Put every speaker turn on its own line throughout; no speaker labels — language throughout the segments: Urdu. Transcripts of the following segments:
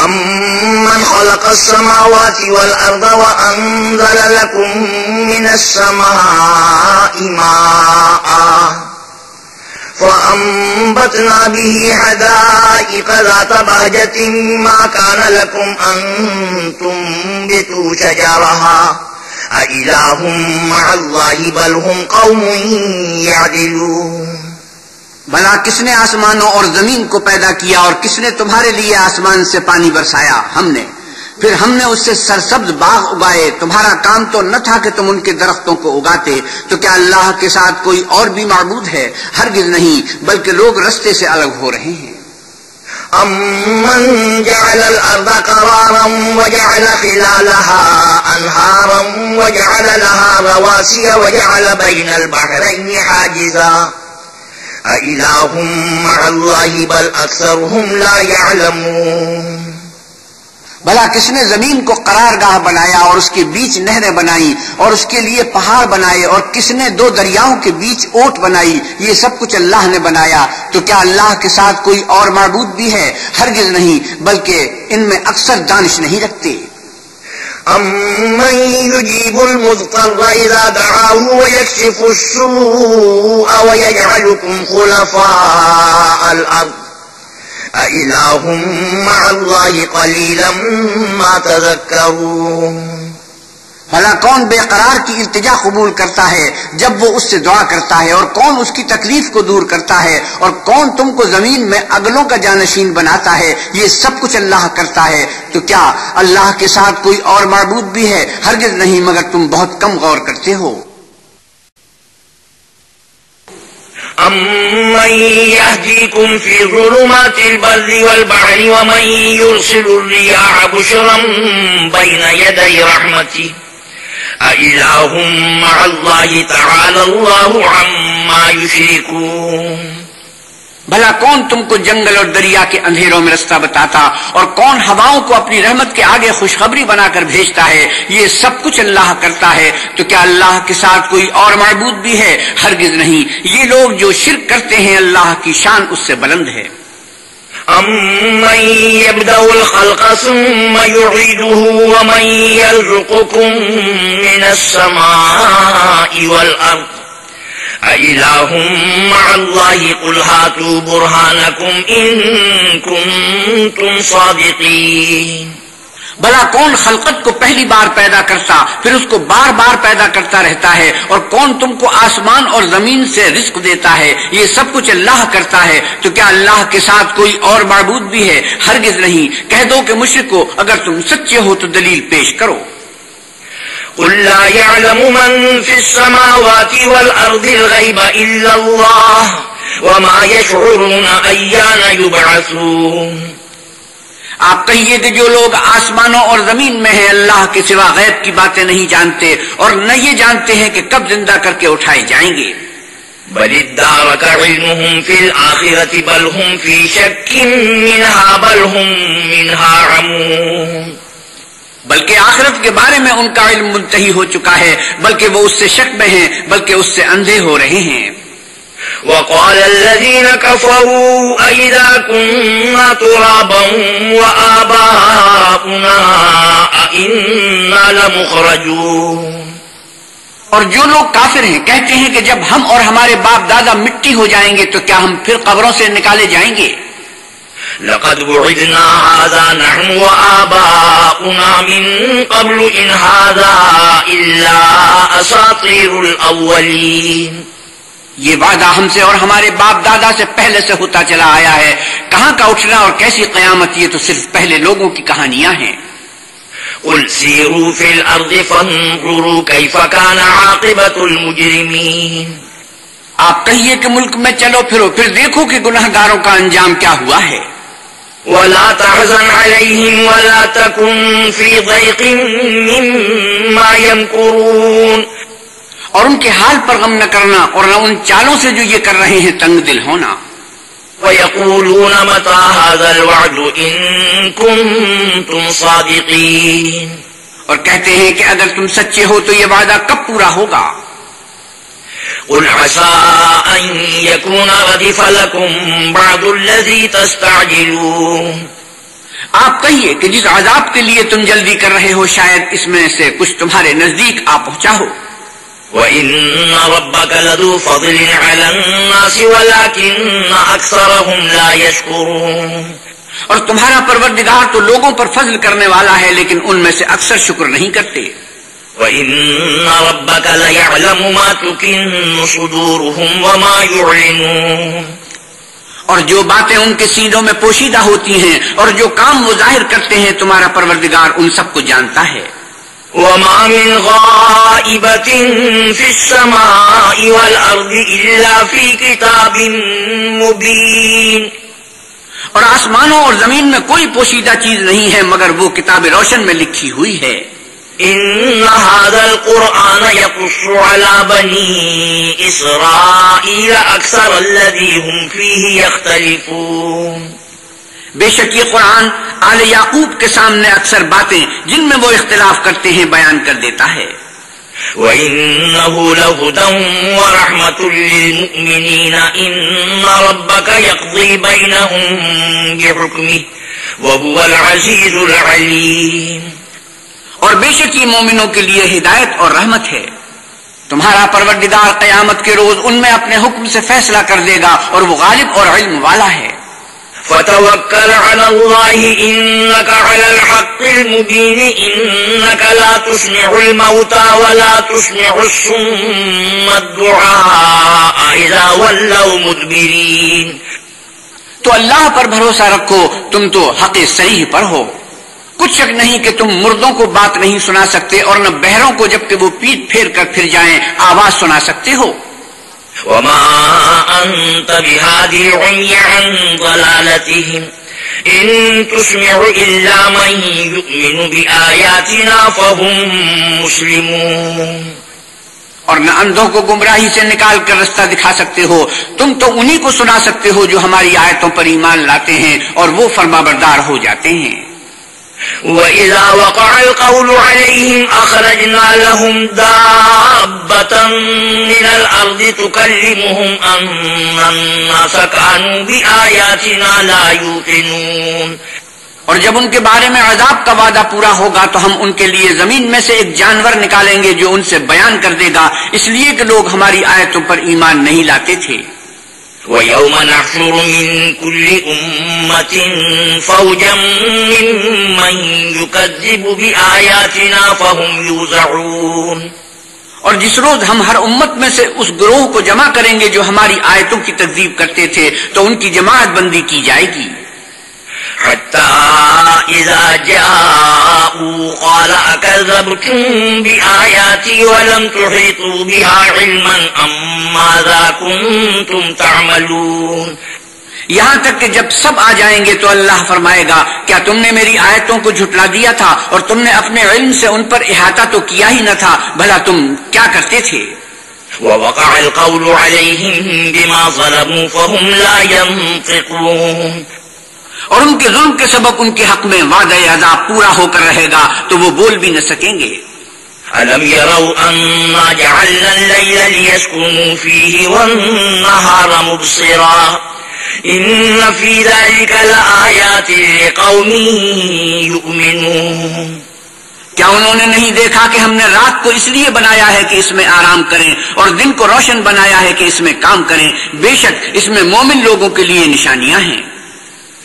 أَمَّنْ خَلَقَ السَّمَاوَاتِ وَالْأَرْضَ وَأَنزَلَ لَكُم مِّنَ السَّمَاءِ مَاءً فَأَنبَتْنَا بِهِ حَدَائِقَ ذَاتَ بَهْجَةٍ مَا كَانَ لَكُمْ أَن تُنبِتُوا شَجَرَهَا أَإِلَٰهٌ مَّعَ اللَّهِ بَلْ هُمْ قَوْمٌ يَعْدِلُونَ
بھلا کس نے آسمانوں اور زمین کو پیدا کیا اور کس نے تمہارے لیے آسمان سے پانی برسایا؟ ہم نے. پھر ہم نے اس سے سرسبز باغ اگائے. تمہارا کام تو نہ تھا کہ تم ان کے درختوں کو اگاتے. تو کیا اللہ کے ساتھ کوئی اور بھی معبود ہے؟ ہرگز نہیں، بلکہ لوگ رستے سے الگ ہو رہے ہیں.
أَمَّنْ جَعَلَ الْأَرْضَ قَرَارًا وَجَعَلَ خِلَالَهَا أَنْهَارًا وَجَعَلَ لَهَا رَوَاسِيَ وَجَعَلَ بَيْنَ الْبَحْرَيْنِ حَاجِزًا أَإِلَٰهٌ مَّعَ اللَّهِ بَلْ أَكْثَرُهُمْ لَا يَعْلَمُونَ
بھلا کس نے زمین کو قرار گاہ بنایا اور اس کے بیچ نہریں بنائی اور اس کے لیے پہاڑ بنائے اور کس نے دو دریاؤں کے بیچ اوٹ بنائی؟ یہ سب کچھ اللہ نے بنایا. تو کیا اللہ کے ساتھ کوئی اور معبود بھی ہے؟ ہرگز نہیں، بلکہ ان میں اکثر دانش نہیں رکھتے.
أَمَّن يُجِيبُ الْمُضْطَرَّ إِذَا دَعَاهُ وَيَكْشِفُ السُّوءَ وَيَجْعَلُكُمْ خُلَفَاءَ الْأَرْضِ أَإِلَٰهٌ مَّعَ اللَّهِ قَلِيلًا مَّا تَذَكَّرُونَ
بھلا کون بے قرار کی التجا قبول کرتا ہے جب وہ اس سے دعا کرتا ہے، اور کون اس کی تکلیف کو دور کرتا ہے، اور کون تم کو زمین میں اگلوں کا جانشین بناتا ہے؟ یہ سب کچھ اللہ کرتا ہے. تو کیا اللہ کے ساتھ کوئی اور معبود بھی ہے؟ ہرگز نہیں، مگر تم بہت کم غور کرتے ہو.
أَمَّن يَهْدِيكُمْ فِي ظُلُمَاتِ الْبَرِّ وَالْبَحْرِ وَمَن يُرْسِلُ الرِّيَاحَ بُشْرًا بَيْنَ يَدَيْ رَحْمَتِهِ أَإِلَٰهٌ مَّعَ اللَّهِ تَعَالَى اللَّهُ عَمَّا يُشْرِكُونَ
بھلا کون تم کو جنگل اور دریا کے اندھیروں میں رستہ بتاتا، اور کون ہواؤں کو اپنی رحمت کے آگے خوشخبری بنا کر بھیجتا ہے؟ یہ سب کچھ اللہ کرتا ہے. تو کیا اللہ کے ساتھ کوئی اور معبود بھی ہے؟ ہرگز نہیں. یہ لوگ جو شرک کرتے ہیں اللہ کی شان اس سے بلند ہے.
أَمَّن يَبْدَأُ الْخَلْقَ ثُمَّ يُعِيدُهُ وَمَن يَرْزُقُكُم مِّنَ السَّمَاءِ وَالْأَرْضِ أَإِلَٰهٌ مَّعَ اللَّهِ قُلْ هَاتُوا بُرْهَانَكُمْ إِن كُنتُمْ صَادِقِينَ
بھلا کون خلقت کو پہلی بار پیدا کرتا پھر اس کو بار بار پیدا کرتا رہتا ہے، اور کون تم کو آسمان اور زمین سے رزق دیتا ہے؟ یہ سب کچھ اللہ کرتا ہے. تو کیا اللہ کے ساتھ کوئی اور معبود بھی ہے؟ ہرگز نہیں. کہہ دو کہ مشرکو، اگر تم سچے ہو تو دلیل پیش کرو.
قُل لَّا يَعْلَمُ مَن فِي السَّمَاوَاتِ وَالْأَرْضِ الْغَيْبَ إِلَّا اللَّهُ وَمَا يَشْعُرُونَ أَيَّانَ يُبْعَثُونَ
آپ کہیے کہ جو لوگ آسمانوں اور زمین میں ہیں اللہ کے سوا غیب کی باتیں نہیں جانتے، اور نہ یہ جانتے ہیں کہ کب زندہ کر کے اٹھائے جائیں گے.
بَلِ ادَّارَكَ عِلْمُهُمْ فِي الْآخِرَةِ بَلْ هُمْ فِي شَكٍّ مِّنْهَا بَلْ هُمْ مِنْهَا عَمُونَ
بلکہ آخرت کے بارے میں ان کا علم منتہی ہو چکا ہے، بلکہ وہ اس سے شک میں ہیں، بلکہ اس سے اندھے ہو رہے ہیں.
وَقَالَ الَّذِينَ كَفَرُوا أَإِذَا كُنَّا تُرَابًا وَآبَاؤُنَا أَإِنَّا لَمُخْرَجُونَ
اور جو لوگ کافر ہیں کہتے ہیں کہ جب ہم اور ہمارے باپ دادا مٹی ہو جائیں گے تو کیا ہم پھر قبروں سے نکالے جائیں گے؟
لَقَدْ وُعِدْنَا هَٰذَا نَحْنُ وَآبَاؤُنَا مِن قَبْلُ إِنْ هَٰذَا إِلَّا أَسَاطِيرُ الْأَوَّلِينَ
یہ وعدہ ہم سے اور ہمارے باپ دادا سے پہلے سے ہوتا چلا آیا ہے. کہاں کا اٹھنا اور کیسی قیامت؟ یہ تو صرف پہلے لوگوں کی کہانیاں ہیں.
قُلْ سِيرُوا فِي الْأَرْضِ فَانظُرُوا كَيْفَ كَانَ عَاقِبَةُ الْمُجْرِمِينَ
آپ کہیے کہ ملک میں چلو پھرو، پھر دیکھو کہ گناہگاروں کا انجام کیا ہوا ہے.
وَلَا تَحْزَنْ عَلَيْهِمْ وَلَا تَكُنْ فِي ضَيْقٍ مِّمَّا يَمْكُرُونَ
اور ان کے حال پر غم نہ کرنا اور نہ ان چالوں سے جو یہ کر رہے ہیں تنگ دل ہونا.
وَيَقُولُونَ مَتَىٰ هَٰذَا الْوَعْدُ إِن كُنتُمْ صَادِقِينَ
اور کہتے ہیں کہ اگر تم سچے ہو تو یہ وعدہ کب پورا ہوگا؟
قُلْ عَسَىٰ أَن يَكُونَ رَدِفَ لَكُم بَعْضُ الَّذِي تَسْتَعْجِلُونَ
آپ کہیے کہ جس عذاب کے لیے تم جلدی کر رہے ہو شاید اس میں سے کچھ تمہارے نزدیک آ پہنچا ہو.
وَإِنَّ رَبَّكَ لَذُو فَضْلٍ عَلَى النَّاسِ وَلَكِنَّ أَكْثَرَهُمْ لَا يَشْكُرُونَ.
اور تمہارا پروردگار تو لوگوں پر فضل کرنے والا ہے لیکن ان میں سے اکثر شکر نہیں کرتے.
وَإِنَّ رَبَّكَ لَيَعْلَمُ مَا تُكِنُّ صُدُورُهُمْ وَمَا يُعْلِنُونَ.
اور جو باتیں ان کے سینوں میں پوشیدہ ہوتی ہیں اور جو کام وہ ظاہر کرتے ہیں تمہارا پروردگار ان سب کو جانتا ہے.
وَمَا مِنْ غَائِبَةٍ فِي السَّمَاءِ وَالْأَرْضِ إِلَّا فِي كِتَابٍ مُبِينٍ.
اور آسمانوں اور زمین میں کوئی پوشیدہ چیز نہیں ہے مگر وہ کتاب روشن میں لکھی ہوئی ہے.
إِنَّ هَذَا الْقُرْآنَ يَقُصُّ عَلَى بَنِي إِسْرَائِيلَ أَكْثَرَ الَّذِي هُمْ فِيهِ يَخْتَلِفُونَ.
بے شک یہ قرآن آل یعقوب کے سامنے اکثر باتیں جن میں وہ اختلاف کرتے ہیں بیان کر دیتا ہے.
وَإِنَّهُ لَهُدًى وَرَحْمَةٌ لِّلْمُؤْمِنِينَ إِنَّ رَبَّكَ يَقْضِي بَيْنَهُم بِحُكْمِهِ وَهُوَ الْعَزِيزُ الْعَلِيمُ.
اور بے شک یہ مومنوں کے لیے ہدایت اور رحمت ہے. تمہارا پروردگار قیامت کے روز ان میں اپنے حکم سے فیصلہ کر دے گا اور وہ غالب اور علم والا ہے.
فَتَوَكَّلْ عَلَى اللَّهِ إِنَّكَ عَلَى الْحَقِّ الْمُبِينِ إِنَّكَ لَا تُسْمِعُ الْمَوْتَى وَلَا تُسْمِعُ الصُّمَّ الدُّعَاءَ إِذَا وَلَّوْا مُدْبِرِينَ.
تو اللہ پر بھروسہ رکھو تم تو حق صحیح پر ہو. کچھ شک نہیں کہ تم مردوں کو بات نہیں سنا سکتے اور نہ بہروں کو جبکہ وہ پیٹ پھیر کر پھر جائیں آواز سنا سکتے ہو.
وَمَا أَنْتَ بِهَادِي الْعُمْيِ عَنْ ضَلَالَتِهِمْ إِن تُسْمِعُ إِلَّا مَن يُؤْمِنُ بِآيَاتِنَا فَهُمْ مُسْلِمُونَ.
اور نہ اندھوں کو گمراہی سے نکال کر رستہ دکھا سکتے ہو. تم تو انہی کو سنا سکتے ہو جو ہماری آیتوں پر ایمان لاتے ہیں اور وہ فرمانبردار ہو جاتے ہیں.
وَإِذَا وَقَعَ الْقَوْلُ عَلَيْهِمْ أَخْرَجْنَا لَهُمْ دَابَّةً مِّنَ الْأَرْضِ تُكَلِّمُهُمْ أَنَّ النَّاسَ كَانُوا بِآيَاتِنَا لَا يُوقِنُونَ.
اور جب ان کے بارے میں عذاب کا وعدہ پورا ہوگا تو ہم ان کے لیے زمین میں سے ایک جانور نکالیں گے جو ان سے بیان کر دے گا اس لیے کہ لوگ ہماری آیتوں پر ایمان نہیں لاتے تھے.
وَيَوْمَ نَحْشُرُ مِن كُلِّ أُمَّةٍ فَوْجًا مِّمَّن يُكَذِّبُ بِآيَاتِنَا فَهُمْ يُوزَعُونَ.
اور جس روز ہم ہر امت میں سے اس گروہ کو جمع کریں گے جو ہماری آیتوں کی تکذیب کرتے تھے تو ان کی جماعت بندی کی جائے گی.
حَتَّى إِذَا جَاءُوا قَالَ أَكَذَّبْتُم بِآيَاتِي وَلَمْ تُحِيطُوا بِهَا عِلْمًا أَمْ مَاذَا كُنتُمْ تَعْمَلُونَ.
یہاں تک کہ جب سب آ جائیں گے تو اللہ فرمائے گا کیا تم نے میری آیتوں کو جھٹلا دیا تھا اور تم نے اپنے علم سے ان پر احاطہ تو کیا ہی نہ تھا بھلا تم کیا کرتے تھے.
وَوَقَعَ الْقَوْلُ عَلَيْهِمْ بِمَا ظَلَمُوا فَهُمْ لَا يَنطِقُونَ. اور ان کے ظلم کے سبب ان کے حق میں وعدہ عذاب پورا ہو کر رہے گا تو وہ بول بھی نہ سکیں گے. أَلَمْ يَرَوْا أَنَّا جَعَلْنَا اللَّيْلَ لِيَسْكُنُوا فِيهِ وَالنَّهَارَ مُبْصِرًا إِنَّ فِي ذَلِكَ لَآيَاتٍ لِقَوْمٍ يُؤْمِنُونَ.
کیا انہوں نے نہیں دیکھا کہ ہم نے رات کو اس لیے بنایا ہے کہ اس میں آرام کریں اور دن کو روشن بنایا ہے کہ اس میں کام کریں. بے شک اس میں مومن لوگوں کے لیے نشانیاں ہیں.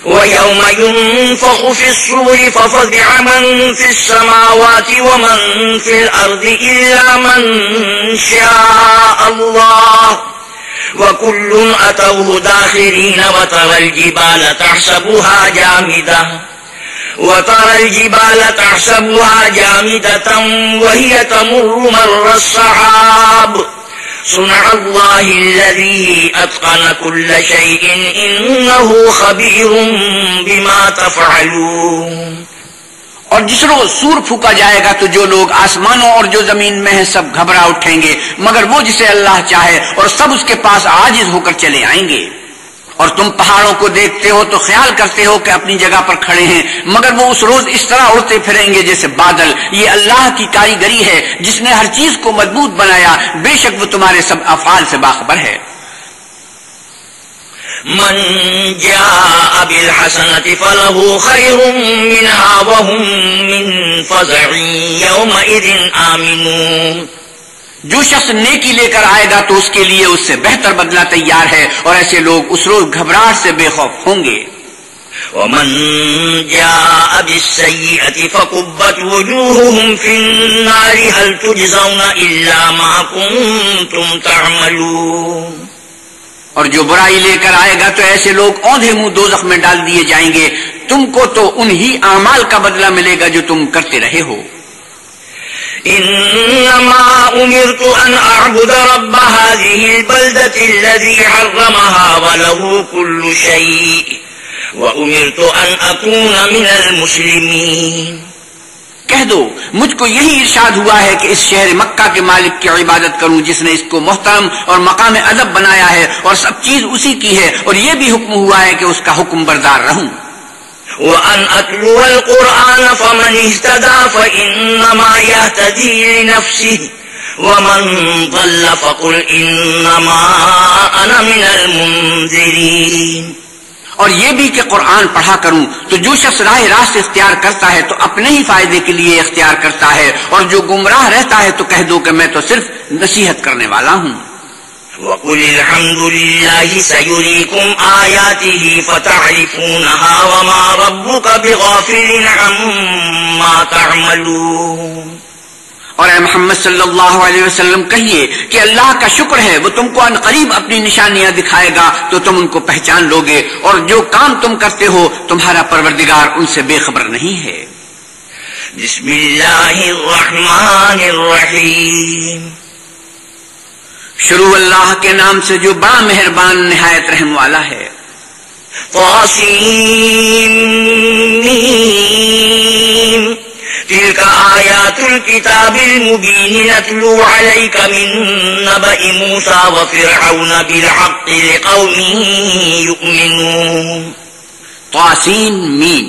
وَيَوْمَ يُنفَخُ فِي الصُّورِ فَفَزِعَ مَن فِي السَّمَاوَاتِ وَمَن فِي الْأَرْضِ إِلَّا مَن شَاءَ اللَّهُ وَكُلٌّ أَتَوْهُ دَاخِرِينَ. وَتَرَى الْجِبَالَ تَحْسَبُهَا جَامِدَةً وَهِيَ تَمُرُّ مَرَّ السَّحَابِ صُنْعَ اللَّهِ الَّذِي أَتْقَنَ كُلَّ شَيْءٍ إِنَّهُ خَبِيرٌ بِمَا تَفْعَلُونَ.
اور جس روز سور پھونکا جائے گا تو جو لوگ آسمانوں اور جو زمین میں ہیں سب گھبرا اٹھیں گے مگر وہ جسے اللہ چاہے اور سب اس کے پاس عاجز ہو کر چلے آئیں گے. اور تم پہاڑوں کو دیکھتے ہو تو خیال کرتے ہو کہ اپنی جگہ پر کھڑے ہیں مگر وہ اس روز اس طرح اڑتے پھریں گے جیسے بادل. یہ اللہ کی کاریگری ہے جس نے ہر چیز کو مضبوط بنایا. بے شک وہ تمہارے سب افعال سے باخبر ہے.
من جاء بالحسنة فله خير منها وهم من فزع يومئذ آمنون.
جو شخص نیکی لے کر آئے گا تو اس کے لیے اس سے بہتر بدلہ تیار ہے، اور ایسے لوگ اس روز گھبراہٹ سے بے خوف ہوں گے.
ومن جاء بالسيئة فكبت وجوههم في النار هل تجزون إلا ما كنتم تعملون.
اور جو برائی لے کر آئے گا تو ایسے لوگ اوندھے منہ دوزخ میں ڈال دیے جائیں گے، تم کو تو انہی اعمال کا بدلہ ملے گا جو تم کرتے رہے ہو.
انما امرت ان اعبد رب هذه البلدة الذي حرمها وله كل شيء وامرت ان اكون من المسلمين.
کہہ دو مجھ کو یہی ارشاد ہوا ہے کہ اس شہر مکہ کے مالک کی عبادت کروں جس نے اس کو محترم اور مقام ادب بنایا ہے، اور سب چیز اسی کی ہے، اور یہ بھی حکم ہوا ہے کہ اس کا حکم بردار رہوں.
وَأَنْ أَتْلُوَ الْقُرْآنَ فَمَنِ اهْتَدَى فَإِنَّمَا يَهْتَدِي لِنَفْسِهِ وَمَنْ ضَلَّ فَقُلْ إِنَّمَا أَنَا مِنَ الْمُنذِرِينَ.
اور یہ بھی کہ قرآن پڑھا کروں تو جو شخص راہ راست اختیار کرتا ہے تو اپنے ہی فائدے کے لیے اختیار کرتا ہے، اور جو گمراہ رہتا ہے تو کہہ دو کہ میں تو صرف نصیحت کرنے والا ہوں.
وَقُلِ الْحَمْدُ لِلَّهِ سَيُرِيكُمْ آيَاتِهِ فَتَعْرِفُونَهَا وَمَا رَبُّكَ بِغَافِلٍ عَمَّا تَعْمَلُونَ.
اور اے محمد صلی اللہ علیہ وسلم کہیے کہ اللہ کا شکر ہے وہ تم کو ان قریب اپنی نشانیاں دکھائے گا تو تم ان کو پہچان لوگے، اور جو کام تم کرتے ہو تمہارا پروردگار ان سے بے خبر نہیں ہے.
بسم اللہ الرحمن الرحیم.
شروع اللہ کے نام سے جو بڑا مہربان نہایت رحم والا ہے.
طاسین تلك آيات الكتاب المبين نتلو عليك من نبأ موسى وفرعون بالحق لقوم يؤمنون.
طاسین میم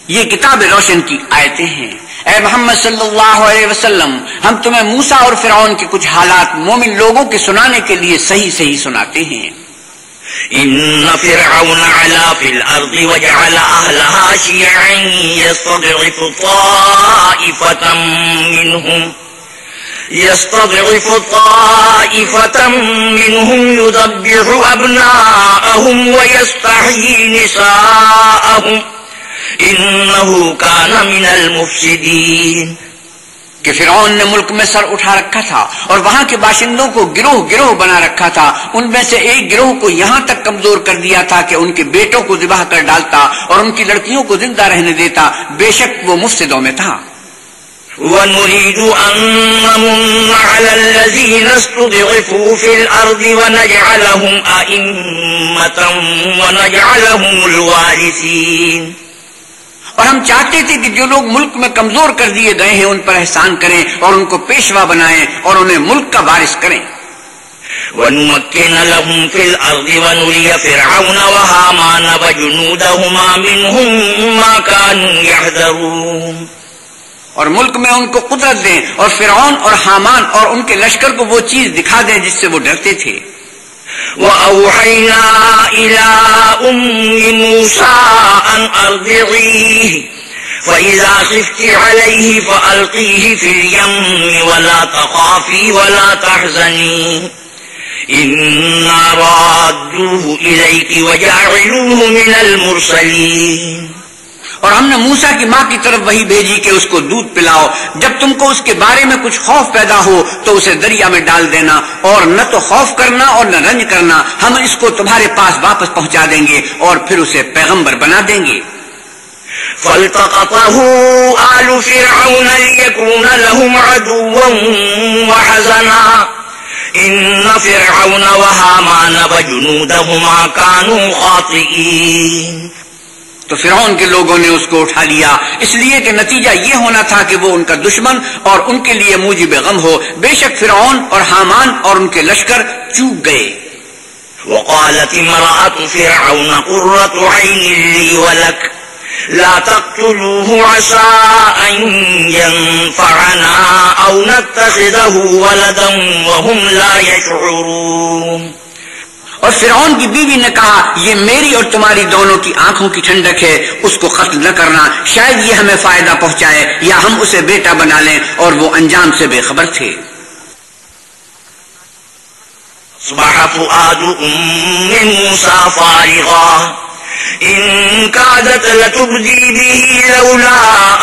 یہ کتاب روشن کی آیتیں ہیں. اے محمد صلی اللہ علیہ وسلم ہم تمہیں موسیٰ اور فرعون کے کچھ حالات مومن لوگوں کے سنانے کے لیے صحیح صحیح سناتے ہیں.
إن فرعون علا في الأرض وجعل أهلها شيعا يستضعف طائفة منهم يذبح أبناءهم ويستحيي نساءهم إنه كان من المفسدين.
کہ فرعون نے ملک میں سر اٹھا رکھا تھا اور وہاں کے باشندوں کو گروہ گروہ بنا رکھا تھا. ان میں سے ایک گروہ کو یہاں تک کمزور کر دیا تھا کہ ان کے بیٹوں کو ذبح کر ڈالتا اور ان کی لڑکیوں کو زندہ رہنے دیتا. بے شک وہ مفسدوں میں تھا.
وَنُرِيدُ أَن نَّمُنَّ عَلَى الَّذِينَ اسْتُضْعِفُوا فِي الْأَرْضِ وَنَجْعَلَهُمْ أَئِمَّةً وَنَجْعَلَهُمُ الْوَارِثِينَ.
اور ہم چاہتے تھے کہ جو لوگ ملک میں کمزور کر دیے گئے ہیں ان پر احسان کریں اور ان کو پیشوا بنائیں اور انہیں ملک کا وارث کریں.
وَنُمَكِّنَ لَهُمْ فِي الْأَرْضِ وَنُرِيَ فِرْعَوْنَ وَهَامَانَ وَجُنُودَهُمَا مِنْهُمْ مَا كَانُوا يَحْذَرُونَ.
اور ملک میں ان کو قدرت دیں اور فرعون اور حامان اور ان کے لشکر کو وہ چیز دکھا دیں جس سے وہ ڈرتے تھے.
وَأَوْحَيْنَا إِلَىٰ أُمِّ مُوسَىٰ أَنْ أَرْضِعِيهِ فَإِذَا خِفْتِ عَلَيْهِ فَأَلْقِيهِ فِي الْيَمِّ وَلَا تَخَافِي وَلَا تَحْزَنِي إِنَّا رَادُّوهُ إِلَيْكِ وَجَاعِلُوهُ مِنَ الْمُرْسَلِينَ.
اور ہم نے موسیٰ کی ماں کی طرف وہی بھیجی کہ اس کو دودھ پلاؤ. جب تم کو اس کے بارے میں کچھ خوف پیدا ہو تو اسے دریا میں ڈال دینا، اور نہ تو خوف کرنا اور نہ رنج کرنا. ہم اس کو تمہارے پاس واپس پہنچا دیں گے اور پھر اسے پیغمبر بنا دیں گے.
فَالْتَقَطَهُ آلُ فِرْعَوْنَ لِيَكُونَ لَهُمْ عَدُوًّا وَحَزَنًا إِنَّ فِرْعَوْنَ وَهَامَانَ وَجُنُودَهُمَا كَانُوا خَاطِئِينَ.
تو فرعون کے لوگوں نے اس کو اٹھا لیا اس لیے کہ نتیجہ یہ ہونا تھا کہ وہ ان کا دشمن اور ان کے لیے موجب غم ہو. بے شک فرعون اور حامان اور ان کے لشکر چوک گئے.
وقالت امرأة فرعون قرة عين لي ولك لا تقتلوه عسى أن ينفعنا أو نتخذه ولدا وهم لا يشعرون.
اور فرعون کی بیوی نے کہا یہ میری اور تمہاری دونوں کی آنکھوں کی ٹھنڈک ہے، اس کو قتل نہ کرنا، شاید یہ ہمیں فائدہ پہنچائے یا ہم اسے بیٹا بنا لیں، اور وہ انجام سے بے خبر تھے۔
اصبح فؤاد ام موسى فارغا ان كادت لتبدي به لولا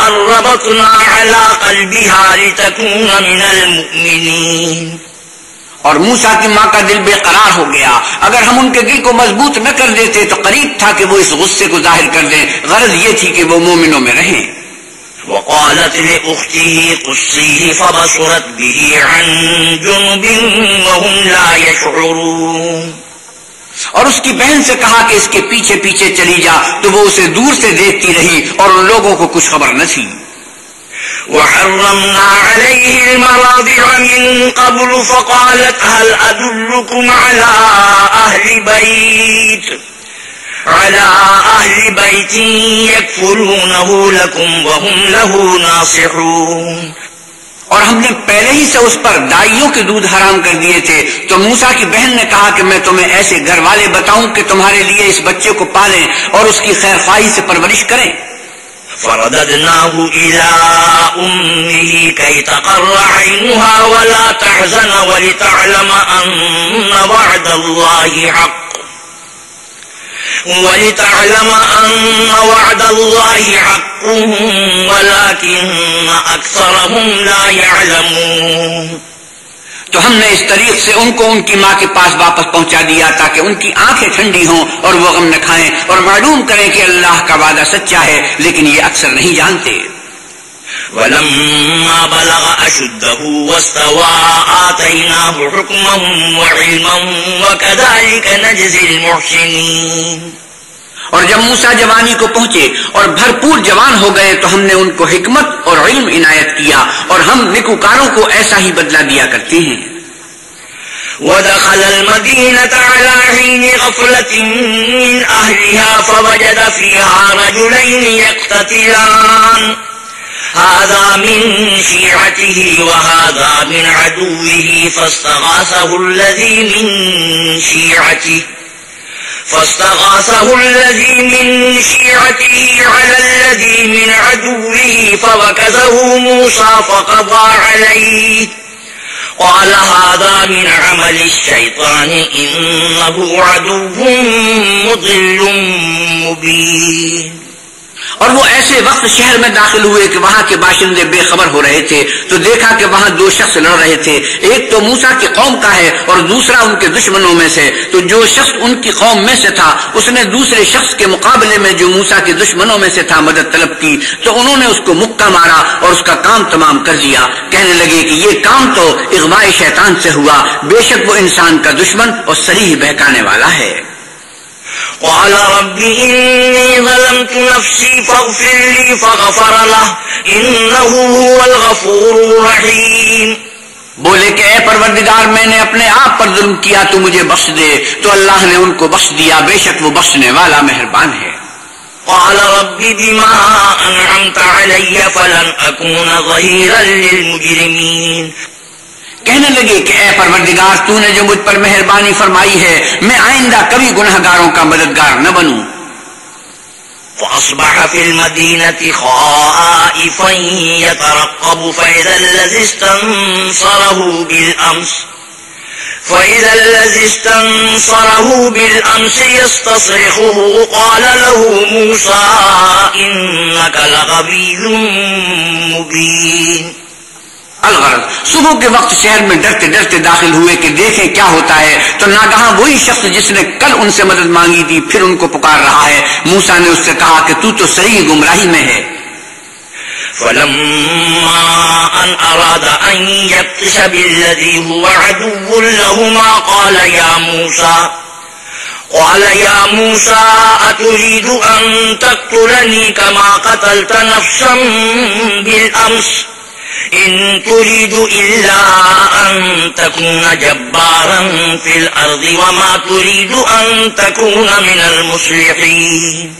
ان ربطنا على قلبها لتكون من المؤمنين۔
اور موسیٰ کی ماں کا دل بے قرار ہو گیا، اگر ہم ان کے دل کو مضبوط نہ کر دیتے تو قریب تھا کہ وہ اس غصے کو ظاہر کر دیں، غرض یہ تھی کہ وہ مومنوں میں رہیں۔
وقالت لأخته قصيه فبصرت به عن جنب وهم لا يشعرون۔
اور اس کی بہن سے کہا کہ اس کے پیچھے پیچھے چلی جا، تو وہ اسے دور سے دیکھتی رہی اور ان لوگوں کو کچھ خبر نہ تھی۔
وحرمنا عليه المراضع من قبل فقالت هل أدلكم على أهل بيت يكفلونه لكم وهم له ناصحون۔
اور ہم نے پہلے ہی سے اس پر دائیوں کے دودھ حرام کر دیے تھے، تو موسیٰ کی بہن نے کہا کہ میں تمہیں ایسے گھر والے بتاؤں کہ تمہارے لیے اس بچے کو پالیں اور اس کی خیر خواہی سے پرورش کریں۔
فرددناه إلى أمه كي تقر عينها ولا تحزن ولتعلم أن وعد الله حق ولكن أكثرهم لا يعلمون۔
تو ہم نے اس طریق سے ان کو ان کی ماں کے پاس واپس پہنچا دیا تاکہ ان کی آنکھیں ٹھنڈی ہوں اور وہ غم نہ کھائیں اور معلوم کریں کہ اللہ کا وعدہ سچا ہے، لیکن یہ اکثر نہیں جانتے۔
ولما بلغ أشده واستوى آتيناه حكما وعلما وكذلك نجزي المحسنين۔
اور جب موسیٰ جوانی کو پہنچے اور بھرپور جوان ہو گئے تو ہم نے ان کو حکمت اور علم عنایت کیا، اور ہم نیکوکاروں کو ایسا ہی بدلہ دیا کرتے ہیں۔
ودخل المدينة على حين غفلة من أهلها فوجد فيها رجلين يقتتلان هذا من شيعته وهذا من عدوه فاستغاثه الذي من شيعته على الذي من عدوه فوكزه موسى فقضى عليه قال هذا من عمل الشيطان إنه عدو مضل مبين۔
اور وہ ایسے وقت شہر میں داخل ہوئے کہ وہاں کے باشندے بے خبر ہو رہے تھے، تو دیکھا کہ وہاں دو شخص لڑ رہے تھے، ایک تو موسیٰ کی قوم کا ہے اور دوسرا ان کے دشمنوں میں سے۔ تو جو شخص ان کی قوم میں سے تھا اس نے دوسرے شخص کے مقابلے میں جو موسیٰ کے دشمنوں میں سے تھا مدد طلب کی، تو انہوں نے اس کو مکہ مارا اور اس کا کام تمام کر دیا۔ کہنے لگے کہ یہ کام تو اغواء شیطان سے ہوا، بے شک وہ انسان کا دشمن اور صریح بہکانے والا ہے۔
قال رب إني ظلمت نفسي فاغفر لي فغفر له إنه هو الغفور الرحيم۔
بولے کہ اے پروردگار میں نے اپنے آپ پر ظلم کیا، تو مجھے بخش دے، تو اللہ نے ان کو بخش دیا، بے شک وہ بخشنے والا مہربان ہے۔
قال رب بما أنعمت علي فلن أكون ظهيرا للمجرمين۔
کہنے لگے کہ اے پروردگار تو نے جو مجھ پر مہربانی فرمائی ہے، میں آئندہ کبھی گنہگاروں کا مددگار نہ بنوں۔
فأصبح في المدينة خائفا يترقب فإذا الذي استنصره بالأمس يستصرخه قال له موسى إنك لغبي مبين۔
الغرض صبح کے وقت شہر میں ڈرتے ڈرتے داخل ہوئے کہ دیکھیں کیا ہوتا ہے، تو ناگہاں وہی شخص جس نے کل ان سے مدد مانگی تھی پھر ان کو پکار رہا ہے۔ موسیٰ نے اس سے کہا کہ تو صحیح گمراہی میں ہے۔
فلما أن أراد أن يبطش بالذي هو عدو لهما قال يا موسى أتريد أن تقتلني كما قتلت نفسا بالأمس إن تريد إلا أن تكون جبارا في الأرض وما تريد أن تكون من المصلحين۔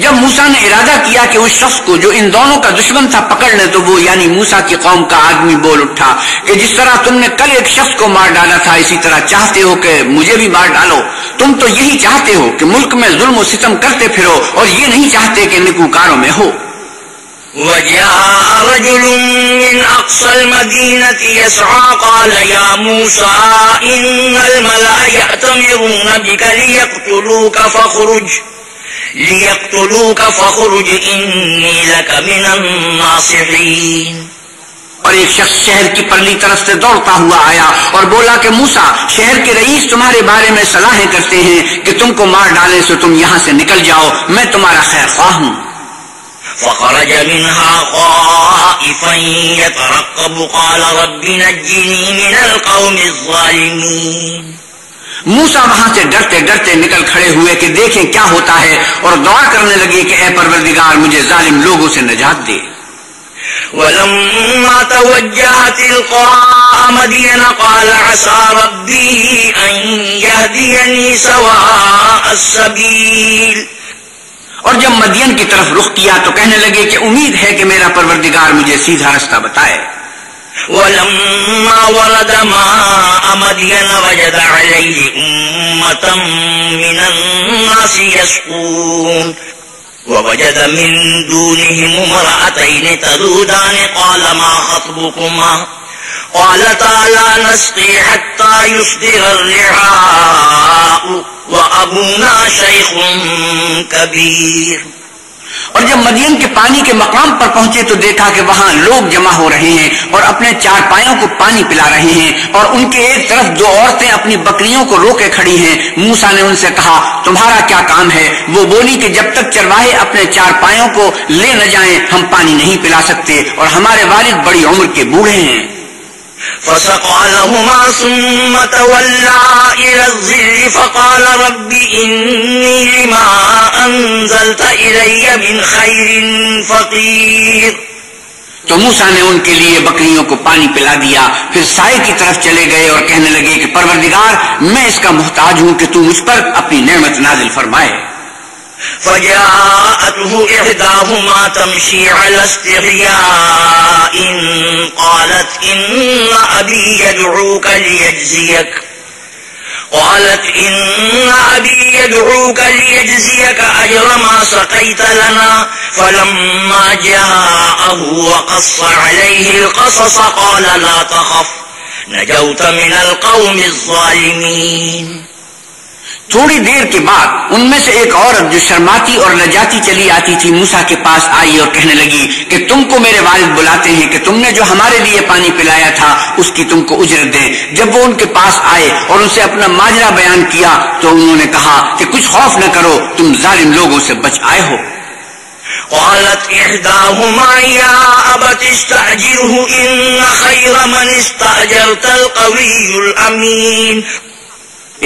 جب موسیٰ نے ارادہ کیا کہ اس شخص کو جو ان دونوں کا دشمن تھا پکڑ لے تو وہ یعنی موسیٰ کی قوم کا آدمی بول اٹھا کہ جس طرح تم نے کل ایک شخص کو مار ڈالا تھا اسی طرح چاہتے ہو کہ مجھے بھی مار ڈالو. تم تو یہی چاہتے ہو کہ ملک میں ظلم و ستم کرتے پھرو اور یہ نہیں چاہتے کہ نیکوکاروں میں ہو.
وجاء رجل من أقصى المدينة يسعى قال يا موسى إن الملأ يأتمرون بك ليقتلوك فاخرج إني لك من الناصحين.
اور ایک شخص شہر کی پرلی طرف سے دوڑتا ہوا آیا اور بولا کہ موسیٰ شہر کے رئیس تمہارے بارے میں صلاحیں کرتے ہیں کہ تم کو مار ڈالیں سو تم یہاں سے نکل جاؤ، میں تمہارا خیر خواہ ہوں.
فخرج منها خائفا يترقب قال رب نجني من القوم الظالمين.
موسیٰ وہاں سے ڈرتے ڈرتے نکل کھڑے ہوئے کہ دیکھیں کیا ہوتا ہے اور دعا کرنے لگے کہ اے پروردگار مجھے ظالم لوگوں سے نجات دے.
ولما توجه تلقاء مدين قال عسى ربي أن يهديني سواء السبيل.
اور جب مدین کی طرف رخ کیا تو کہنے لگے کہ امید ہے کہ میرا پروردگار مجھے سیدھا رستہ بتائے.
ولما ورد ماء مدين وجد عليه أمة من الناس يسقون ووجد من دونهم امرأتين تذودان قال ما خطبكما قالتا لا نسقي حتى يصدر الرعاء وأبونا شيخ كبير.
اور جب مدین کے پانی کے مقام پر پہنچے تو دیکھا کہ وہاں لوگ جمع ہو رہے ہیں اور اپنے چار پایوں کو پانی پلا رہے ہیں اور ان کے ایک طرف دو عورتیں اپنی بکریوں کو روکے کھڑی ہیں. موسیٰ نے ان سے کہا تمہارا کیا کام ہے؟ وہ بولی کہ جب تک چرواہے اپنے چار پایوں کو لے نہ جائیں ہم پانی نہیں پلا سکتے اور ہمارے والد بڑی عمر کے بوڑھے ہیں.
فسقى لهما ثم تولى إلى الظل فقال رب إني لما أنزلت إلي من خير فقير.
تو موسیٰ نے ان کے لیے بکریوں کو پانی پلا دیا، پھر سائے کی طرف چلے گئے اور کہنے لگے کہ پروردگار میں اس کا محتاج ہوں کہ تو مجھ پر اپنی نعمت نازل فرمائے.
فجاءته إحداهما تمشي على استحياء قالت إن أبي يدعوك ليجزيك أجر ما سقيت لنا. فلما جاءه وقص عليه القصص قال لا تخف نجوت من القوم الظالمين.
تھوڑی دیر کے بعد ان میں سے ایک عورت جو شرماتی اور لجاتی چلی آتی تھی موسیٰ کے پاس آئی اور کہنے لگی کہ تم کو میرے والد بلاتے ہیں کہ تم نے جو ہمارے لیے پانی پلایا تھا اس کی تم کو اجرت دیں. جب وہ ان کے پاس آئے اور ان سے اپنا ماجرا بیان کیا تو انہوں نے کہا کہ کچھ خوف نہ کرو، تم ظالم لوگوں سے بچ آئے ہو.
قالت إحداهما يا أبت استأجره إن خير من استأجرت القوي الأمين.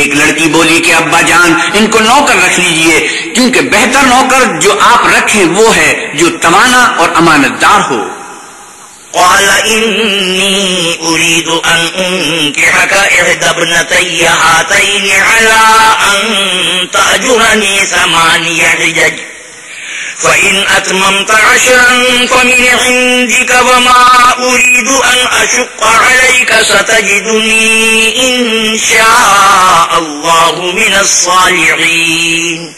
ایک لڑکی بولی کہ ابا جان ان کو نوکر رکھ لیجئے کیونکہ بہتر نوکر جو آپ رکھیں وہ ہے جو توانا اور امانت دار ہو.
قال إني أريد أن أنكحك إحدى ابنتي هاتين على أن تأجرني 8 حجج فإن أتممت 10 فمن عندك وما أريد أن أشق عليك ستجدني إن شاء الله من الصالحين.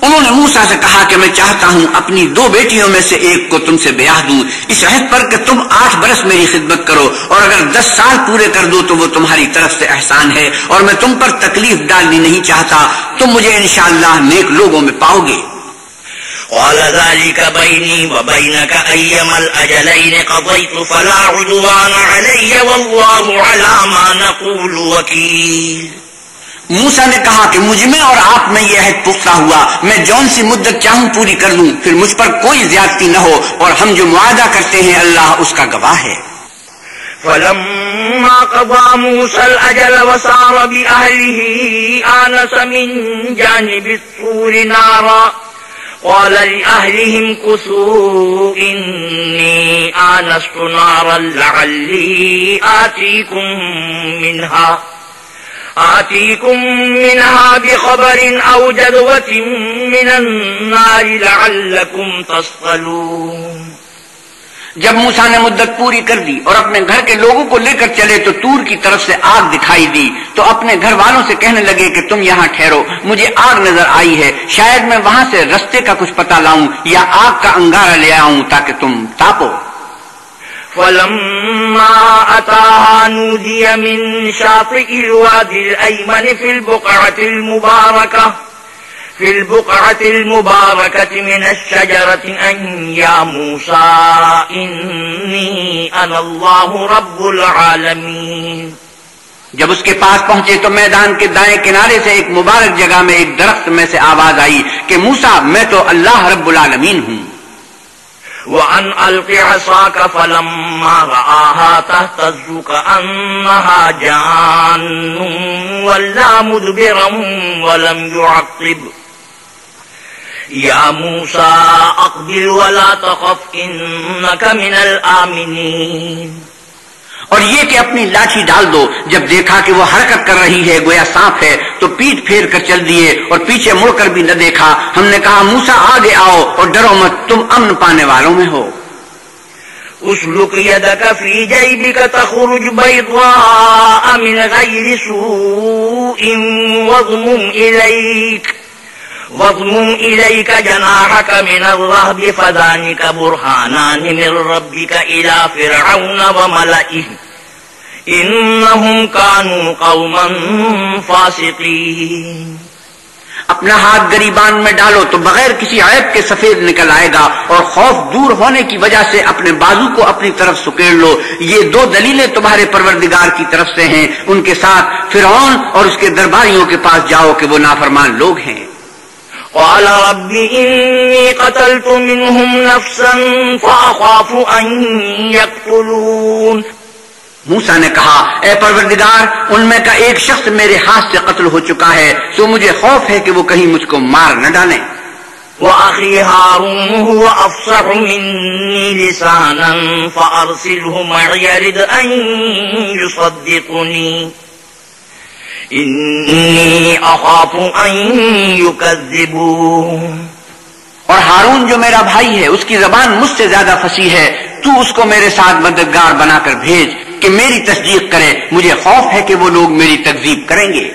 انہوں نے موسیٰ سے کہا کہ میں چاہتا ہوں اپنی 2 بیٹیوں میں سے ایک کو تم سے بیاہ دوں اس عہد پر کہ تم 8 برس میری خدمت کرو اور اگر 10 سال پورے کر دو تو وہ تمہاری طرف سے احسان ہے اور میں تم پر تکلیف ڈالنی نہیں چاہتا، تم مجھے انشاءاللہ نیک لوگوں میں پاؤ گے.
قال ذلك بيني وبينك أيما الأجلين قضيت فلا عدوان علي والله على ما نقول وكيل.
موسیٰ نے کہا کہ مجھ میں اور آپ میں یہ عہد پختہ ہوا، میں جون سی مدت چاہوں پوری کر لوں، پھر مجھ پر کوئی زیادتی نہ ہو اور ہم جو معاہدہ کرتے ہیں اللہ اس کا گواہ ہے.
فلما قضى موسى الأجل وسار بأهله آنس من جانب الطور نارا قال لأهلهم كثوا إني آنست نارا لعلي آتيكم منها آتيكم منها بخبر أو جذوة من النار لعلكم تصطلون.
جب موسیٰ نے مدت پوری کر دی اور اپنے گھر کے لوگوں کو لے کر چلے تو طور کی طرف سے آگ دکھائی دی تو اپنے گھر والوں سے کہنے لگے کہ تم یہاں ٹھہرو، مجھے آگ نظر آئی ہے، شاید میں وہاں سے رستے کا کچھ پتہ لاؤں یا آگ کا انگارہ لے آؤں تاکہ تم تاپو.
فلما أتاها نودي من شاطئ الوادي الأيمن في البقعة المباركة من الشجرة أن يا موسى إني أنا الله رب العالمين.
جب اس کے پاس پہنچے تو میدان کے دائیں کنارے سے ایک مبارک جگہ میں ایک درخت میں سے آواز آئی کہ موسیٰ میں تو اللہ رب العالمین ہوں.
وأن ألق عصاك فلما رآها تهتز كأنها جان ولا مدبرا ولم يعقب يا موسى أقبل ولا تخف إنك من الآمنين.
اور یہ کہ اپنی لاٹھی ڈال دو. جب دیکھا کہ وہ حرکت کر رہی ہے گویا سانپ ہے تو پیٹ پھیر کر چل دیے اور پیچھے مڑ کر بھی نہ دیکھا. ہم نے کہا موسیٰ آگے آؤ اور ڈرو مت، تم امن پانے والوں میں ہو.
اسلك يدك في جيبك تخرج بيضاء من غير سوء واضمم إليك جناحك من الرهب فذلك برهانان من ربك إلى فرعون وملئه إنهم كانوا قوما فاسقين.
اپنا ہاتھ گریبان میں ڈالو تو بغیر کسی عیب کے سفید نکل آئے گا اور خوف دور ہونے کی وجہ سے اپنے بازو کو اپنی طرف سکیڑ لو. یہ دو دلیلیں تمہارے پروردگار کی طرف سے ہیں. ان کے ساتھ فرعون اور اس کے درباریوں کے پاس جاؤ کہ وہ نافرمان لوگ ہیں.
قال رب إني قتلت منهم نفسا فأخاف أن يقتلون.
موسیٰ نے کہا اے پروردگار ان میں کا ایک شخص میرے ہاتھ سے قتل ہو چکا ہے تو مجھے خوف ہے کہ وہ کہیں مجھ کو مار نہ ڈالیں.
وأخي هارون هو أفصح مني لسانا فأرسله معي يرد أن يصدقني إني أخاف أن يكذبون.
اور ہارون جو میرا بھائی ہے اس کی زبان مجھ سے زیادہ فصیح ہے، تو اس کو میرے ساتھ مددگار بنا کر بھیج کہ میری تصدیق کرے، مجھے خوف ہے کہ وہ لوگ میری تکذیب کریں گے.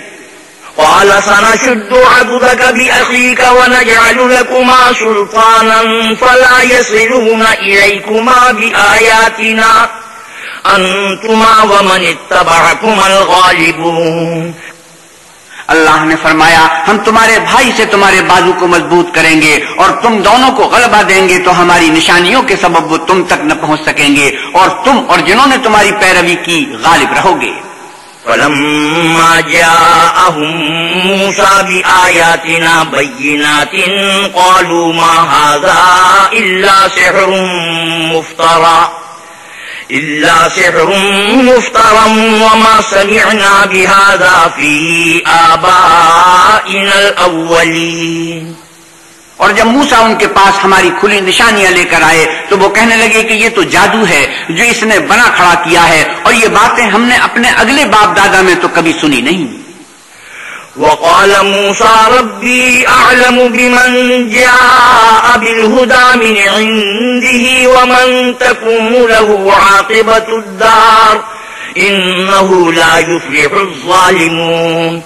قال سنشد عضدك بأخيك ونجعل لكما سلطانا فلا يصلون إليكما بآياتنا أنتما ومن اتبعكما الغالبون.
اللہ نے فرمایا ہم تمہارے بھائی سے تمہارے بازو کو مضبوط کریں گے اور تم دونوں کو غلبہ دیں گے تو ہماری نشانیوں کے سبب وہ تم تک نہ پہنچ سکیں گے اور تم اور جنہوں نے تمہاری پیروی کی غالب رہو گے.
فلما جاءهم موسى بآياتنا بينات قالوا ما هذا إلا سحر مفترى وما سمعنا بهذا في آبائنا الأولين.
اور جب موسیٰ ان کے پاس ہماری کھلی نشانیاں لے کر آئے تو وہ کہنے لگے کہ یہ تو جادو ہے جو اس نے بنا کھڑا کیا ہے اور یہ باتیں ہم نے اپنے اگلے باپ دادا میں تو کبھی سنی نہیں.
وقال موسى ربي أعلم بمن جاء بالهدى من عنده ومن تكون له عاقبة الدار إنه لا يفلح الظالمون.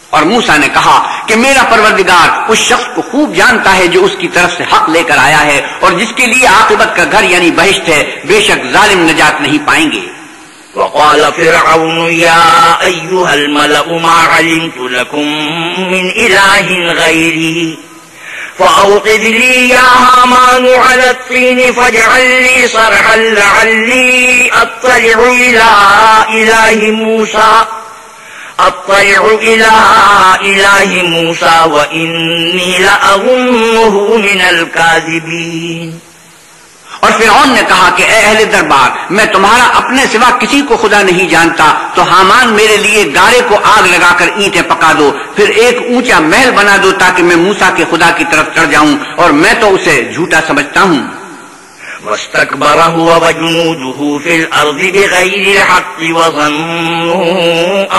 اور موسیٰ نے کہا کہ میرا پروردگار اس شخص کو خوب جانتا ہے جو اس کی طرف سے حق لے کر آیا ہے اور جس کے لیے عاقبت کا گھر یعنی بہشت ہے، بے شک ظالم نجات نہیں پائیں گے.
وقال فرعون يا أيها الملأ ما علمت لكم من إله غيري فأوقد لي يا هامان على الطين فاجعل لي صرحا لعلي أطلع إلى إله موسى وإني لأظنه من الكاذبين.
اور فرعون نے کہا کہ اے اہل دربار میں تمہارا اپنے سوا کسی کو خدا نہیں جانتا تو حامان میرے لیے گارے کو آگ لگا کر اینٹیں پکا دو، پھر ایک اونچا محل بنا دو تاکہ میں موسیٰ کے خدا کی طرف چڑھ جاؤں اور میں تو اسے جھوٹا سمجھتا ہوں.
واستكبر هو وجنوده في الأرض بغير الحق وظنوا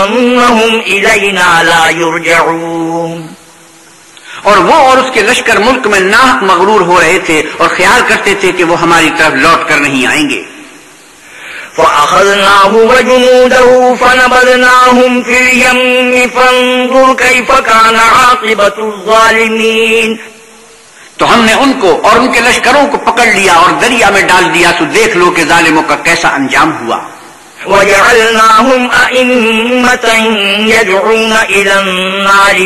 أنهم إلينا لا يرجعون.
اور وہ اور اس کے لشکر ملک میں ناحق مغرور ہو رہے تھے اور خیال کرتے تھے کہ وہ ہماری طرف لوٹ کر نہیں آئیں گے.
فأخذناه وجنوده فنبذناهم في اليم فانظر كيف كان عاقبة الظالمين.
تو ہم نے ان کو اور ان کے لشکروں کو پکڑ لیا اور دریا میں ڈال دیا، تو دیکھ لو کہ ظالموں کا کیسا انجام ہوا.
وجعلناهم أئمة يدعون إلى النار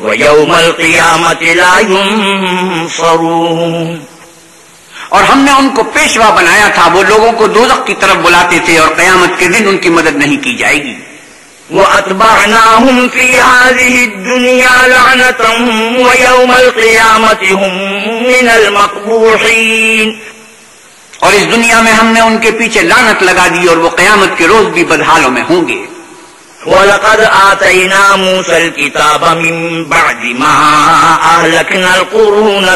ويوم القيامة لا ينصرون.
اور ہم نے ان کو پیشوا بنایا تھا، وہ لوگوں کو دوزخ کی طرف بلاتے تھے اور قیامت کے دن ان کی مدد نہیں کی جائے گی.
وَأَتْبَعْنَاهُمْ فِي هَذِهِ الدُّنْيَا لَعْنَةً وَيَوْمَ الْقِيَامَةِ هُمْ مِنَ الْمَقْبُوحِينَ.
اور اس دنیا میں ہم نے ان کے پیچھے لعنت لگا دی اور وہ قیامت کے روز بھی بدحالوں میں ہوں گے.
وَلَقَدْ آتَيْنَا مُوسَى الْكِتَابَ مِنْ بَعْدِ مَا أَهْلَكْنَا الْقُرُونَ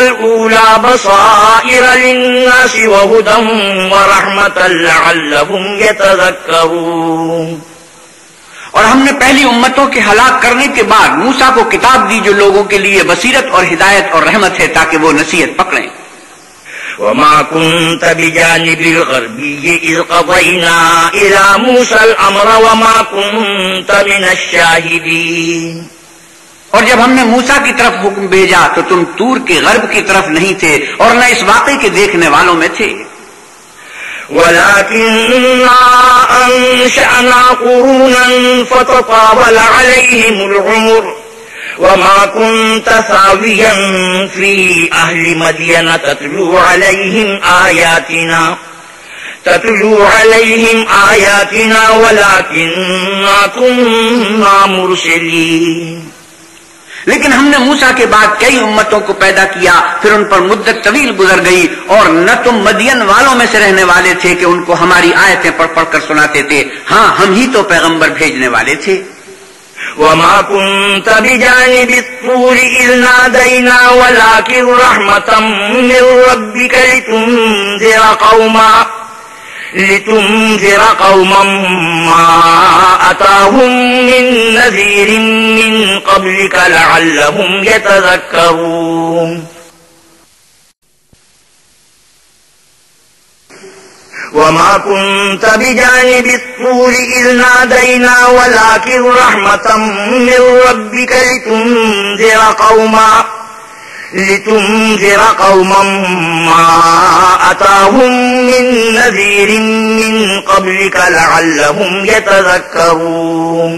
الْأُولَى بَصَائِرَ لِلنَّاسِ وَهُدًى وَرَحْمَةً لَعَلَّهُمْ يَتَذَكَّرُونَ.
اور ہم نے پہلی امتوں کے ہلاک کرنے کے بعد موسیٰ کو کتاب دی جو لوگوں کے لیے بصیرت اور ہدایت اور رحمت ہے تاکہ وہ نصیحت پکڑیں.
وَمَا كُنْتَ بِجَانِبِ الْغَرْبِيِّ إِذْ قَضَيْنَا إِلَى مُوسَى الْأَمْرَ وَمَا كُنْتَ مِنَ الشَّاهِدِينَ.
اور جب ہم نے موسیٰ کی طرف حکم بھیجا تو تم طور کے غرب کی طرف نہیں تھے اور نہ اس واقعے کے دیکھنے والوں میں تھے.
وَلَكِنَّا أَنشَأْنَا قُرُونًا فَتَطَاوَلَ عَلَيْهِمُ الْعُمُرُ وَمَا كُنْتَ ثَاوِيًا فِي أَهْلِ مَدْيَنَ تَتْلُو عَلَيْهِمْ آيَاتِنَا وَلَكِنَّا كُنَّا مُرْسِلِينَ.
لیکن ہم نے موسیٰ کے بعد کئی امتوں کو پیدا کیا، پھر ان پر مدت طویل گزر گئی، اور نہ تم مدین والوں میں سے رہنے والے تھے کہ ان کو ہماری آیتیں پڑھ پڑھ کر سناتے تھے، ہاں ہم ہی تو پیغمبر بھیجنے والے تھے.
وَمَا كُنْتَ بِجَانِبِ الطُّورِ إِذْ نَادَيْنَا وَلَكِنْ رَحْمَةً مِّن رَّبِّكَ لِتُنذِرَ قَوْمًا مَّا أَتَاهُم مِّن نَّذِيرٍ مِّن قَبْلِكَ لَعَلَّهُمْ يَتَذَكَّرُونَ. وَمَا كُنْتَ بِجَانِبِ الطُّورِ إِذْ نَادَيْنَا وَلَكِنْ رَحْمَةً مِّن رَّبِّكَ لِتُنذِرَ قَوْمًا مَّا أَتَاهُم مِّن نَّذِيرٍ مِّن قَبْلِكَ لَعَلَّهُمْ يَتَذَكَّرُونَ.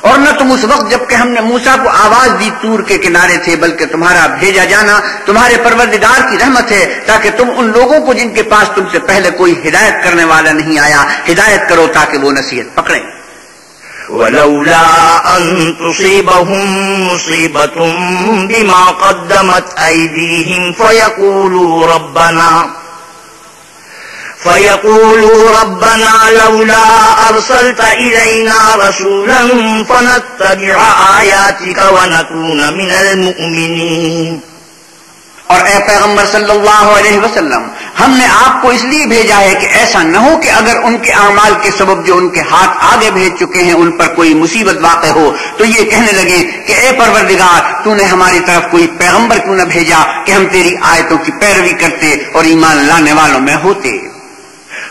اور نہ تم اس وقت جب کہ ہم نے موسیٰ کو آواز دی طور کے کنارے تھے، بلکہ تمہارا بھیجا جانا تمہارے پروردگار کی رحمت ہے تاکہ تم ان لوگوں کو جن کے پاس تم سے پہلے کوئی ہدایت کرنے والا نہیں آیا ہدایت کرو تاکہ وہ نصیحت پکڑیں.
وَلَوْلَا أَن تُصِيبَهُم مُّصِيبَةٌ بِمَا قَدَّمَتْ أَيْدِيهِمْ فَيَقُولُوا رَبَّنَا لَوْلَا أَرْسَلْتَ إِلَيْنَا رَسُولًا فَنَتَّبِعَ آيَاتِكَ وَنَكُونَ مِنَ الْمُؤْمِنِينَ.
اور اے پیغمبر صلی اللہ علیہ وسلم، ہم نے آپ کو اس لیے بھیجا ہے کہ ایسا نہ ہو کہ اگر ان کے اعمال کے سبب جو ان کے ہاتھ آگے بھیج چکے ہیں ان پر کوئی مصیبت واقع ہو تو یہ کہنے لگے کہ اے پروردگار تو نے ہماری طرف کوئی پیغمبر کیوں نہ بھیجا کہ ہم تیری آیتوں کی پیروی کرتے اور ایمان لانے والوں میں ہوتے.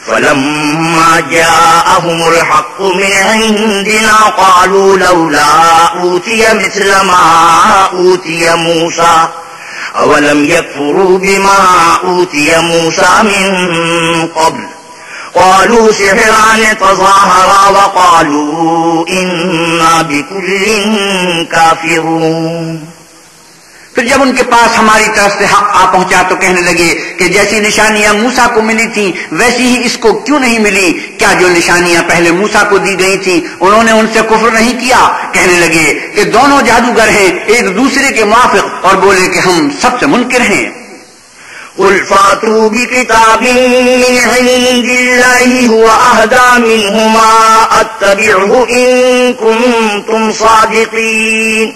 فَلَمَّا جَاءَهُمُ الْحَقُّ مِنْ عِنْدِنَا قَالُوا لَوْلَا أُوتِيَ مِثْلَ مَا أُوتِيَ مُوسَى أَوَلَمْ يَكْفُرُوا بِمَا أُوتِيَ مُوسَى مِنْ قَبْلُ قَالُوا سِحْرَانِ تَظَاهَرَا وَقَالُوا إِنَّا بِكُلٍّ كَافِرُونَ.
پھر جب ان کے پاس ہماری طرف سے حق آ پہنچا تو کہنے لگے کہ جیسی نشانیاں موسیٰ کو ملی تھیں ویسی ہی اس کو کیوں نہیں ملی؟ کیا جو نشانیاں پہلے موسیٰ کو دی گئی تھیں انہوں نے ان سے کفر نہیں کیا؟ کہنے لگے کہ دونوں جادوگر ہیں ایک دوسرے کے موافق، اور بولے کہ ہم سب سے منکر ہیں.
قل فاتوا بكتاب من عند الله هو أهدى منهما أتبعه إن كنتم صادقين.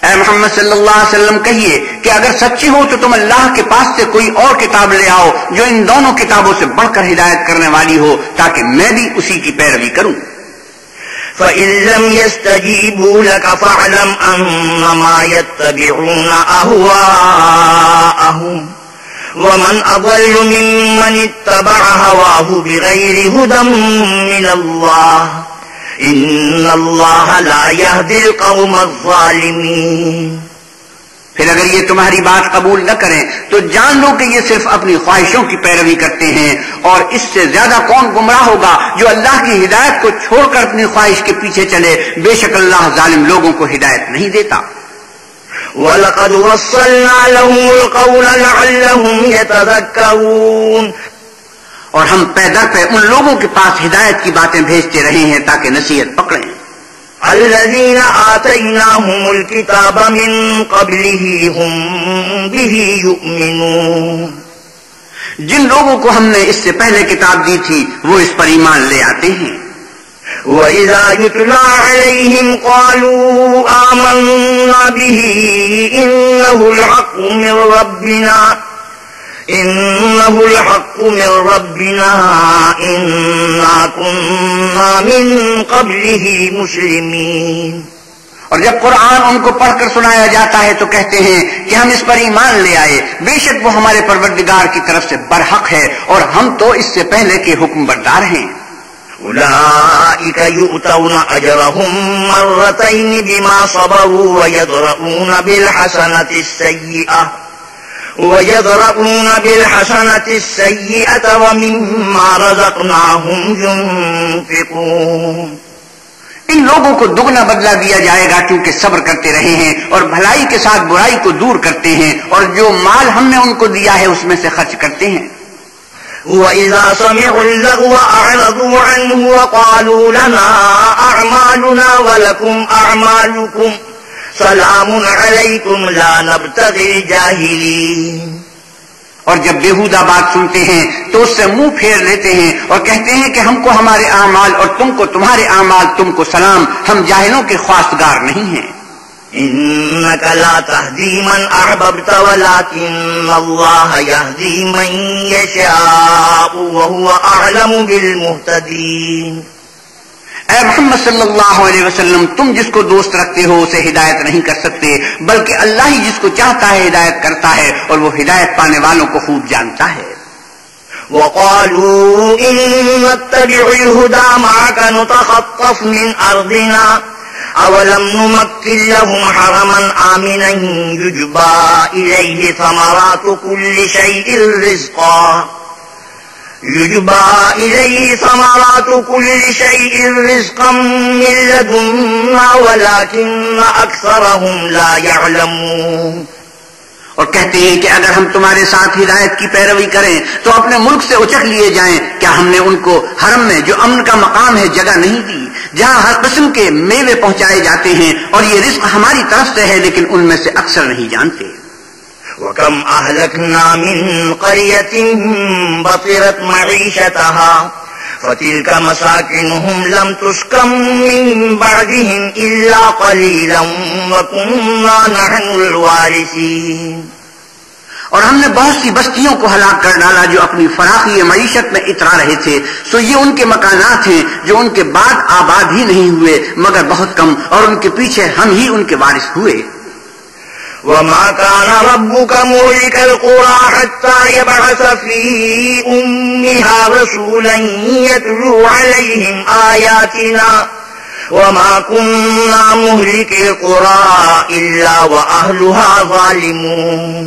اے محمد صلی اللہ علیہ وسلم کہیے کہ اگر سچے ہو تو تم اللہ کے پاس سے کوئی اور کتاب لے آؤ جو ان دونوں کتابوں سے بڑھ کر ہدایت کرنے والی ہو تاکہ میں بھی اسی کی پیروی کروں.
فَإِن لَّمْ يَسْتَجِيبُوا لَكَ فَاعْلَمْ أَنَّمَا يَتَّبِعُونَ أَهْوَاءَهُمْ وَمَنْ أَضَلُّ مِمَّنِ اتَّبَعَ هَوَاهُ بِغَيْرِ هُدًى مِّنَ اللَّهِ إِنَّ اللَّهَ لَا يَهْدِي الْقَوْمَ الظَّالِمِينَ.
پھر اگر یہ تمہاری بات قبول نہ کریں تو جان لو کہ یہ صرف اپنی خواہشوں کی پیروی کرتے ہیں، اور اس سے زیادہ کون گمراہ ہوگا جو اللہ کی ہدایت کو چھوڑ کر اپنی خواہش کے پیچھے چلے. بے شک اللہ ظالم لوگوں کو ہدایت نہیں دیتا.
وَلَقَدْ وَصَّلْنَا لَهُمُ الْقَوْلَ لَعَلَّهُمْ يَتَذَكَّرُونَ.
اور ہم پے در پہ ان لوگوں کے پاس ہدایت کی باتیں بھیجتے رہے ہیں تاکہ نصیحت پکڑیں.
الذين آتيناهم الكتاب من قبله هم به يؤمنون.
جن لوگوں کو ہم نے اس سے پہلے کتاب دی تھی وہ اس پر ایمان لے آتے ہیں.
وَإِذَا يُتْلَى عَلَيْهِمْ قَالُوا آمَنَّا بِهِ إِنَّهُ الْحَقُّ مِنْ رَبِّنَا إِنَّا كُنَّا مِنْ قَبْلِهِ مُسْلِمِينَ.
اور جب قرآن ان کو پڑھ کر سنایا جاتا ہے تو کہتے ہیں کہ ہم اس پر ایمان لے آئے، بے شک وہ ہمارے پروردگار کی طرف سے برحق ہے اور ہم تو اس سے پہلے کے حکم بردار ہیں.
أولئك يؤتون أجرهم مرتين بما صبروا ويدرؤون بالحسنة السيئة ومما رزقناهم ينفقون.
ان لوگوں کو دگنا بدلہ دیا جائے گا کیونکہ صبر کرتے رہے ہیں اور بھلائی کے ساتھ برائی کو دور کرتے ہیں اور جو مال ہم نے ان کو دیا ہے اس میں سے خرچ کرتے ہیں.
وَإِذَا سَمِعُوا اللَّغْوَ أَعْرَضُوا عَنْهُ وَقَالُوا لَنَا أَعْمَالُنَا وَلَكُمْ أَعْمَالُكُمْ سَلَامٌ عَلَيْكُمْ لَا نَبْتَغِي الْجَاهِلِينَ.
اور جب بیہودہ بات سنتے ہیں تو اس سے منہ پھیر لیتے ہیں اور کہتے ہیں کہ ہم کو ہمارے اعمال اور تم کو تمہارے اعمال، تم کو سلام، ہم جاہلوں کے خواستگار نہیں ہیں.
إنك لا تهدي من أحببت ولكن الله يهدي من يشاء وهو أعلم بالمهتدين.
اے محمد صلی اللہ علیہ وسلم، تم جس کو دوست رکھتے ہو اسے ہدایت نہیں کر سکتے، بلکہ اللہ ہی جس کو چاہتا ہے ہدایت کرتا ہے اور وہ ہدایت پانے والوں کو خوب جانتا ہے.
وقالوا إن نتبع الهدى معك نتخطف من أرضنا أولم نمكن لهم حرما آمنا يجبى إليه ثمرات كل شيء رزقا من لدنا ولكن أكثرهم لا يعلمون.
اور کہتے ہیں کہ اگر ہم تمہارے ساتھ ہدایت کی پیروی کریں تو اپنے ملک سے اچک لیے جائیں. کیا ہم نے ان کو حرم میں جو امن کا مقام ہے جگہ نہیں دی، جہاں ہر قسم کے میوے پہنچائے جاتے ہیں، اور یہ رزق ہماری طرف سے ہے لیکن ان میں سے اکثر نہیں جانتے.
وَكَمْ أَهْلَكْنَا مِنْ قَرْيَةٍ بَطِرَتْ مَعِيشَتَهَا فَتِلْكَ مَسَاكِنُهُمْ لَمْ تُسْكَنْ مِنْ بَعْدِهِمْ إِلَّا قَلِيلًا وَكُنَّا نَحْنُ الْوَارِثِينَ.
اور ہم نے بہت سی بستیوں کو ہلاک کر ڈالا جو اپنی فراخی معیشت میں اترا رہے تھے، سو یہ ان کے مکانات ہیں جو ان کے بعد آباد ہی نہیں ہوئے مگر بہت کم، اور ان کے پیچھے ہم ہی ان کے وارث ہوئے.
وَمَا كَانَ رَبُّكَ مُهْلِكَ الْقُرَىٰ حَتَّىٰ يَبْعَثَ فِي أُمِّهَا رَسُولًا يَتْلُو عَلَيْهِمْ آيَاتِنَا وَمَا كُنَّا مُهْلِكِ الْقُرَىٰ إِلَّا وَأَهْلُهَا ظَالِمُونَ.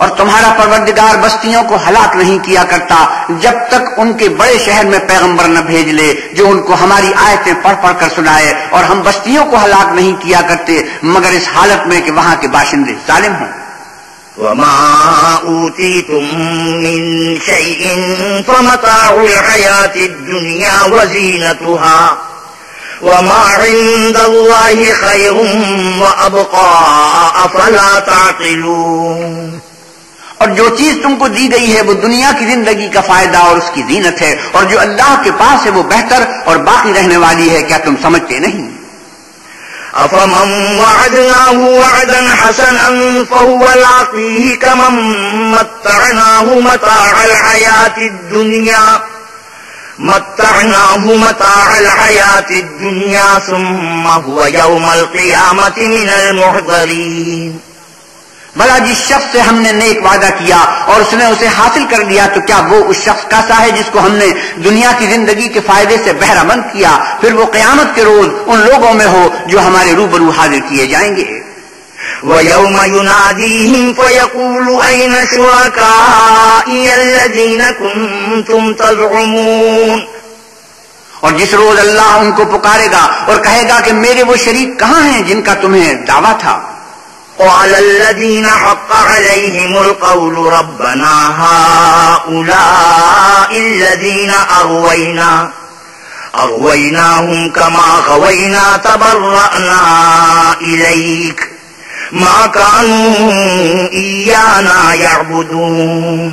اور تمہارا پروردگار بستیوں کو ہلاک نہیں کیا کرتا جب تک ان کے بڑے شہر میں پیغمبر نہ بھیج لے جو ان کو ہماری آیتیں پڑھ پڑھ کر سنائے، اور ہم بستیوں کو ہلاک نہیں کیا کرتے مگر اس حالت میں کہ وہاں کے باشندے ظالم ہوں.
وَمَا أُوتِيتُم مِّن شَيْءٍ فَمَتَاعُ الْحَيَاةِ الدُّنْيَا وَزِينَتُهَا وَمَا عِندَ اللَّهِ خَيْرٌ وَأَبْقَىٰ أَفَلَا تَعْقِلُونَ.
اور جو چیز تم کو دی گئی ہے وہ دنیا کی زندگی کا فائدہ اور اس کی زینت ہے، اور جو اللہ کے پاس ہے وہ بہتر اور باقی رہنے والی ہے، کیا تم سمجھتے نہیں؟
أفمن وعدناه وعدا حسنا فهو لاقيه كمن متعناه متاع الحياة الدنيا ثم هو يوم القيامة من المحضرين.
بھلا جس شخص سے ہم نے نیک وعدہ کیا اور اس نے اسے حاصل کر لیا تو کیا وہ اس شخص کا سا ہے جس کو ہم نے دنیا کی زندگی کے فائدے سے بہرہ مند کیا، پھر وہ قیامت کے روز ان لوگوں میں ہو جو ہمارے روبرو حاضر کیے جائیں گے.
وَيَوْمَ يُنَادِيهِمْ فَيَقُولُ أَيْنَ شُرَكَائِيَ الَّذِينَ كُنتُمْ تَزْعُمُونَ.
اور جس روز اللہ ان کو پکارے گا اور کہے گا کہ میرے وہ شریک کہاں ہیں جن کا تمہیں دعویٰ تھا.
قال الذين حق عليهم القول ربنا هؤلاء الذين أغويناهم كما غوينا تبرأنا إليك ما كانوا إيانا يعبدون.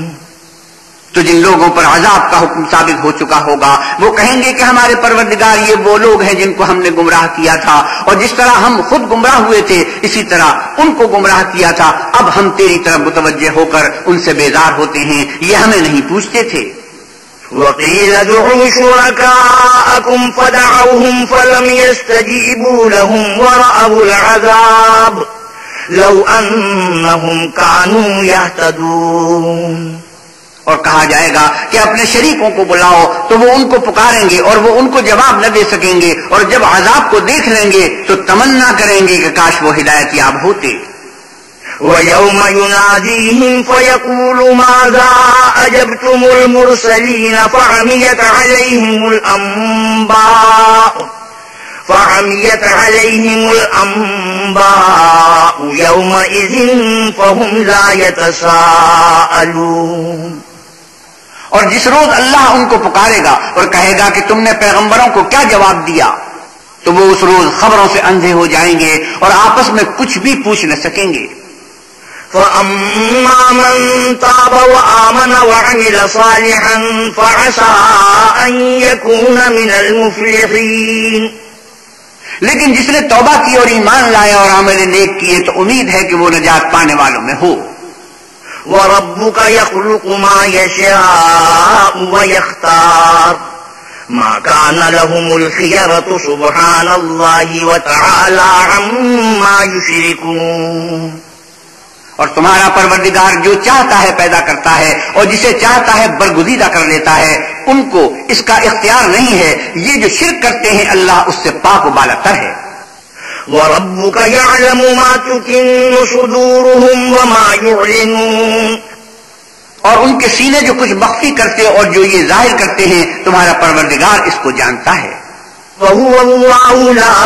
تو جن لوگوں پر عذاب کا حکم ثابت ہو چکا ہوگا وہ کہیں گے کہ ہمارے پروردگار یہ وہ لوگ ہیں جن کو ہم نے گمراہ کیا تھا، اور جس طرح ہم خود گمراہ ہوئے تھے اسی طرح ان کو گمراہ کیا تھا. اب ہم تیری طرف متوجہ ہو کر ان سے بیزار ہوتے ہیں، یہ ہمیں نہیں پوچھتے تھے.
وقيل ادعوا شركاءكم فدعوهم فلم يستجيبوا لهم ورأوا العذاب لو أنهم كانوا يهتدون.
اور کہا جائے گا کہ اپنے شریکوں کو بلاؤ تو وہ ان کو پکاریں گے اور وہ ان کو جواب نہ دے سکیں گے، اور جب عذاب کو دیکھ لیں گے تو تمنا کریں گے کہ کاش وہ ہدایت یاب ہوتے.
وَيَوْمَ يُنَادِيهِمْ فَيَقُولُ مَاذَا أَجَبْتُمُ الْمُرْسَلِينَ فَعَمِيَتْ عَلَيْهِمُ الْأَنْبَاءُ يَوْمَئِذٍ فَهُمْ لَا يَتَسَاءَلُونَ.
اور جس روز اللہ ان کو پکارے گا اور کہے گا کہ تم نے پیغمبروں کو کیا جواب دیا تو وہ اس روز خبروں سے اندھے ہو جائیں گے اور آپس میں کچھ بھی پوچھ نہ سکیں گے.
فَأَمَّا مَن تَابَ وَآمَنَ وَعَمِلَ صَالِحًا فَعَسَىٰ أَن يَكُونَ مِنَ الْمُفْلِحِينَ.
لیکن جس نے توبہ کی اور ایمان لایا اور عمل نیک کیے تو امید ہے کہ وہ نجات پانے والوں میں ہو.
وَرَبُّكَ يَخْلُقُ مَا يَشَاءُ وَيَخْتَارُ مَا كَانَ لَهُمُ الْخِيَرَةُ سُبْحَانَ اللَّهِ وَتَعَالَىٰ عَمَّا يُشْرِكُونَ.
اور تمہارا پروردگار جو چاہتا ہے پیدا کرتا ہے اور جسے چاہتا ہے برگزیدہ کر لیتا ہے، ان کو اس کا اختیار نہیں ہے. یہ جو شرک کرتے ہیں اللہ اس سے پاک و بالا تر ہے.
وَرَبُّكَ يَعْلَمُ مَا تُكِنُّ صُدُورُهُمْ وَمَا يُعْلِنُونَ.
اور ان کے سینے جو کچھ مخفی کرتے اور جو یہ ظاہر کرتے ہیں تمہارا پروردگار اس کو جانتا ہے.
وَهُوَ اللَّهُ لَا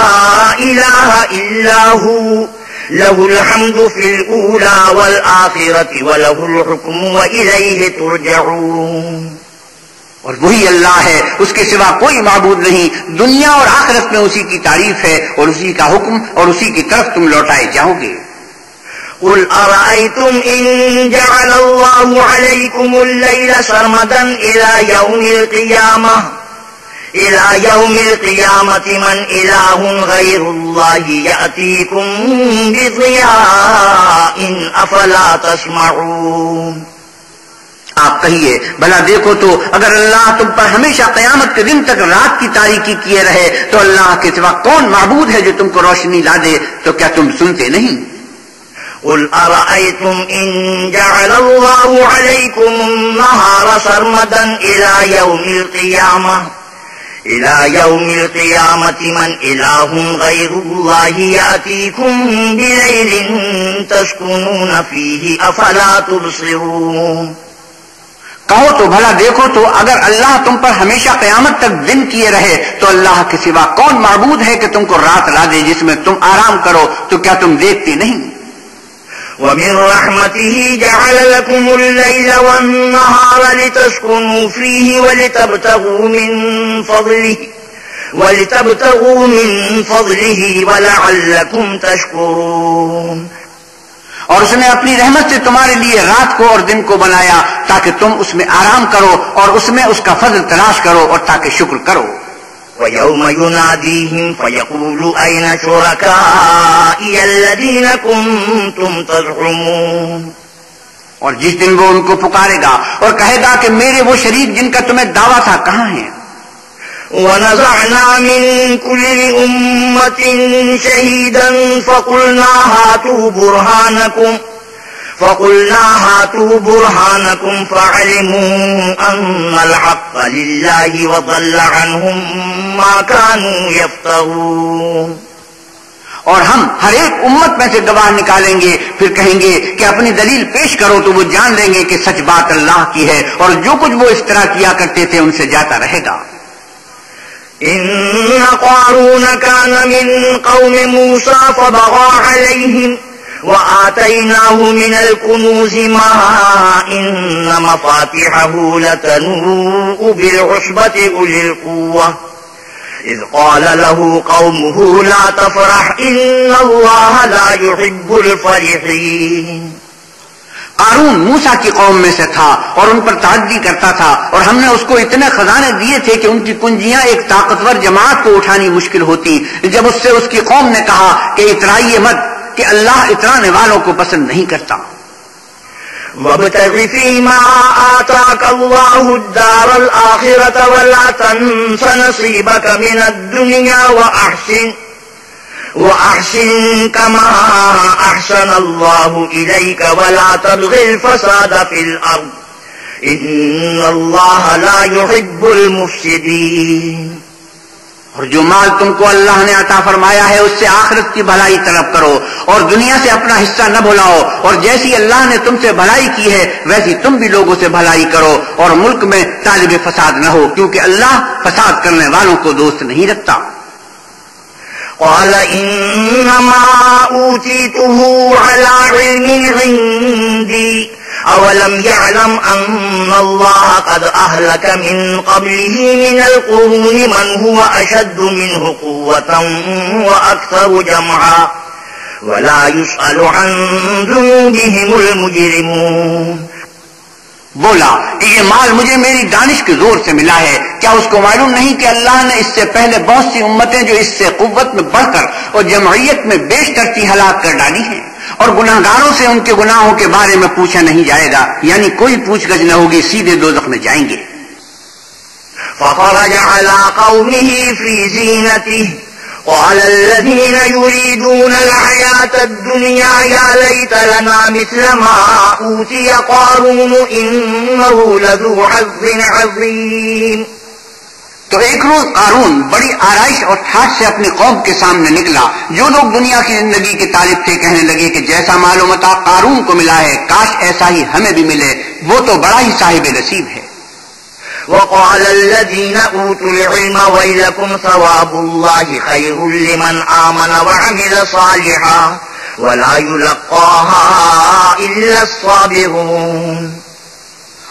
إِلَٰهَ إِلَّا هُوَ لَهُ الْحَمْدُ فِي الْأُولَىٰ وَالْآخِرَةِ وَلَهُ الْحُكْمُ وَإِلَيْهِ تُرْجَعُونَ.
اور وہی اللہ ہے، اس کے سوا کوئی معبود نہیں. دنیا اور آخرت میں اسی کی تعریف ہے اور اسی کا حکم اور اسی کی طرف تم لوٹائے جاؤ گے.
قُلْ أَرَأَيْتُمْ إِن جَعَلَ اللَّهُ عَلَيْكُمُ اللَّيْلَ سَرْمَدًا إِلَىٰ يَوْمِ الْقِيَامَةِ مَنْ إِلَٰهٌ غَيْرُ اللَّهِ يَأْتِيكُم بِضِيَاءٍ أَفَلَا تَسْمَعُونَ.
آپ کہیے بھلا دیکھو تو اگر اللہ تم پر ہمیشہ قیامت کے دن تک رات کی تاریکی کیے رہے تو اللہ کے سوا کون معبود ہے جو تم کو روشنی لا دے؟ تو کیا تم سنتے نہیں؟
قُلْ أَرَأَيْتُمْ إِن جَعَلَ اللَّهُ عَلَيْكُمُ النَّهَارَ سَرْمَدًا إِلَىٰ يَوْمِ الْقِيَامَةِ مَنْ إِلَٰهٌ غَيْرُ اللَّهِ يَأْتِيكُم بِلَيْلٍ تَسْكُنُونَ فِيهِ أَفَلَا تُبْصِرُونَ.
کہو تو بھلا دیکھو تو اگر اللہ تم پر ہمیشہ قیامت تک دن کیے رہے تو اللہ کے سوا کون معبود ہے کہ تم کو رات لا دے جس میں تم آرام کرو؟ تو کیا تم دیکھتے نہیں؟
وَمِن رَّحْمَتِهِ جَعَلَ لَكُمُ اللَّيْلَ وَالنَّهَارَ لِتَسْكُنُوا فِيهِ وَلِتَبْتَغُوا مِن فَضْلِهِ وَلَعَلَّكُمْ تَشْكُرُونَ.
اور اس نے اپنی رحمت سے تمہارے لیے رات کو اور دن کو بنایا تاکہ تم اس میں آرام کرو اور اس میں اس کا فضل تلاش کرو اور تاکہ شکر کرو.
وَيَوْمَ يُنَادِيهِمْ فَيَقُولُ أَيْنَ شُرَكَائِيَ الَّذِينَ كُنتُمْ تَزْعُمُونَ
اور جس دن وہ ان کو پکارے گا اور کہے گا کہ میرے وہ شریک جن کا تمہیں دعویٰ تھا کہاں ہیں؟
وَنَزَعْنَا مِن كُلِّ أُمَّةٍ شَهِيدًا فَقُلْنَا هَاتُوا بُرْهَانَكُمْ فَعَلِمُوا أَنَّ الْحَقَّ لِلَّهِ وَضَلَّ عَنْهُمْ مَا كَانُوا يَفْتَرُونَ
اور ہم ہر ایک امت میں سے گواہ نکالیں گے، پھر کہیں گے کہ اپنی دلیل پیش کرو تو وہ جان لیں گے کہ سچ بات اللہ کی ہے اور جو کچھ وہ اس طرح کیا کرتے تھے ان سے جاتا رہے گا.
إن قارون كان من قوم موسى فبغى عليهم وآتيناه من الكنوز ما إن مفاتحه لتنوء بالعصبة أولي القوة إذ قال له قومه لا تفرح إن الله لا يحب الفرحين.
قارون موسیٰ کی قوم میں سے تھا اور ان پر تعدی کرتا تھا اور ہم نے اس کو اتنے خزانے دیے تھے کہ ان کی کنجیاں ایک طاقتور جماعت کو اٹھانی مشکل ہوتی. جب اس سے اس کی قوم نے کہا کہ اترائیے مت کہ اللہ اترانے والوں کو پسند نہیں کرتا.
وَابْتَغِ فِيمَا آتَاكَ اللَّهُ الدَّارَ الْآخِرَةَ وَلَا تَنْسَ نَصِيبَكَ مِنَ الدُّنْيَا وَأَحْسِن كَمَا أَحْسَنَ اللَّهُ إِلَيْكَ وَلَا تَبْغِ الْفَسَادَ فِي الْأَرْضِ إِنَّ اللَّهَ لَا يُحِبُّ الْمُفْسِدِينَ.
اور جو مال تم کو اللہ نے عطا فرمایا ہے اس سے آخرت کی بھلائی طلب کرو اور دنیا سے اپنا حصہ نہ بھلاؤ، اور جیسی اللہ نے تم سے بھلائی کی ہے ویسی تم بھی لوگوں سے بھلائی کرو اور ملک میں طالب فساد نہ ہو، کیونکہ اللہ فساد کرنے والوں کو دوست نہیں رکھتا.
قال إنما أوتيته على علم عندي أولم يعلم أن الله قد أهلك من قبله من القرون من هو أشد منه قوة وأكثر جمعا ولا يسأل عن ذنوبهم المجرمون.
بولا کہ یہ مال مجھے میری دانش کے زور سے ملا ہے، کیا اس کو معلوم نہیں کہ اللہ نے اس سے پہلے بہت سی امتیں جو اس سے قوت میں بڑھ کر اور جمعیت میں بیشتر کی ہلاک کر ڈالی ہیں، اور گناہگاروں سے ان کے گناہوں کے بارے میں پوچھا نہیں جائے گا، یعنی کوئی پوچھ گچھ نہ ہوگی، سیدھے دوزخ میں جائیں گے.
فخرج على قومه في زينته قال الذين يريدون الحياة الدنيا يا ليت لنا مثل ما أوتي قارون إنه لذو حظ عظيم.
تو ایک روز قارون بڑی آرائش اور ٹھاٹ سے اپنی قوم کے سامنے نکلا. جو لوگ دنیا کی زندگی کے طالب تھے کہنے لگے کہ جیسا مال و متاع قارون کو ملا ہے کاش ایسا ہی ہمیں بھی ملے، وہ تو بڑا ہی صاحب نصیب ہے.
وقال الذين أوتوا العلم ويلكم ثواب الله خير لمن آمن وعمل صالحا ولا يلقاها إلا الصابرون.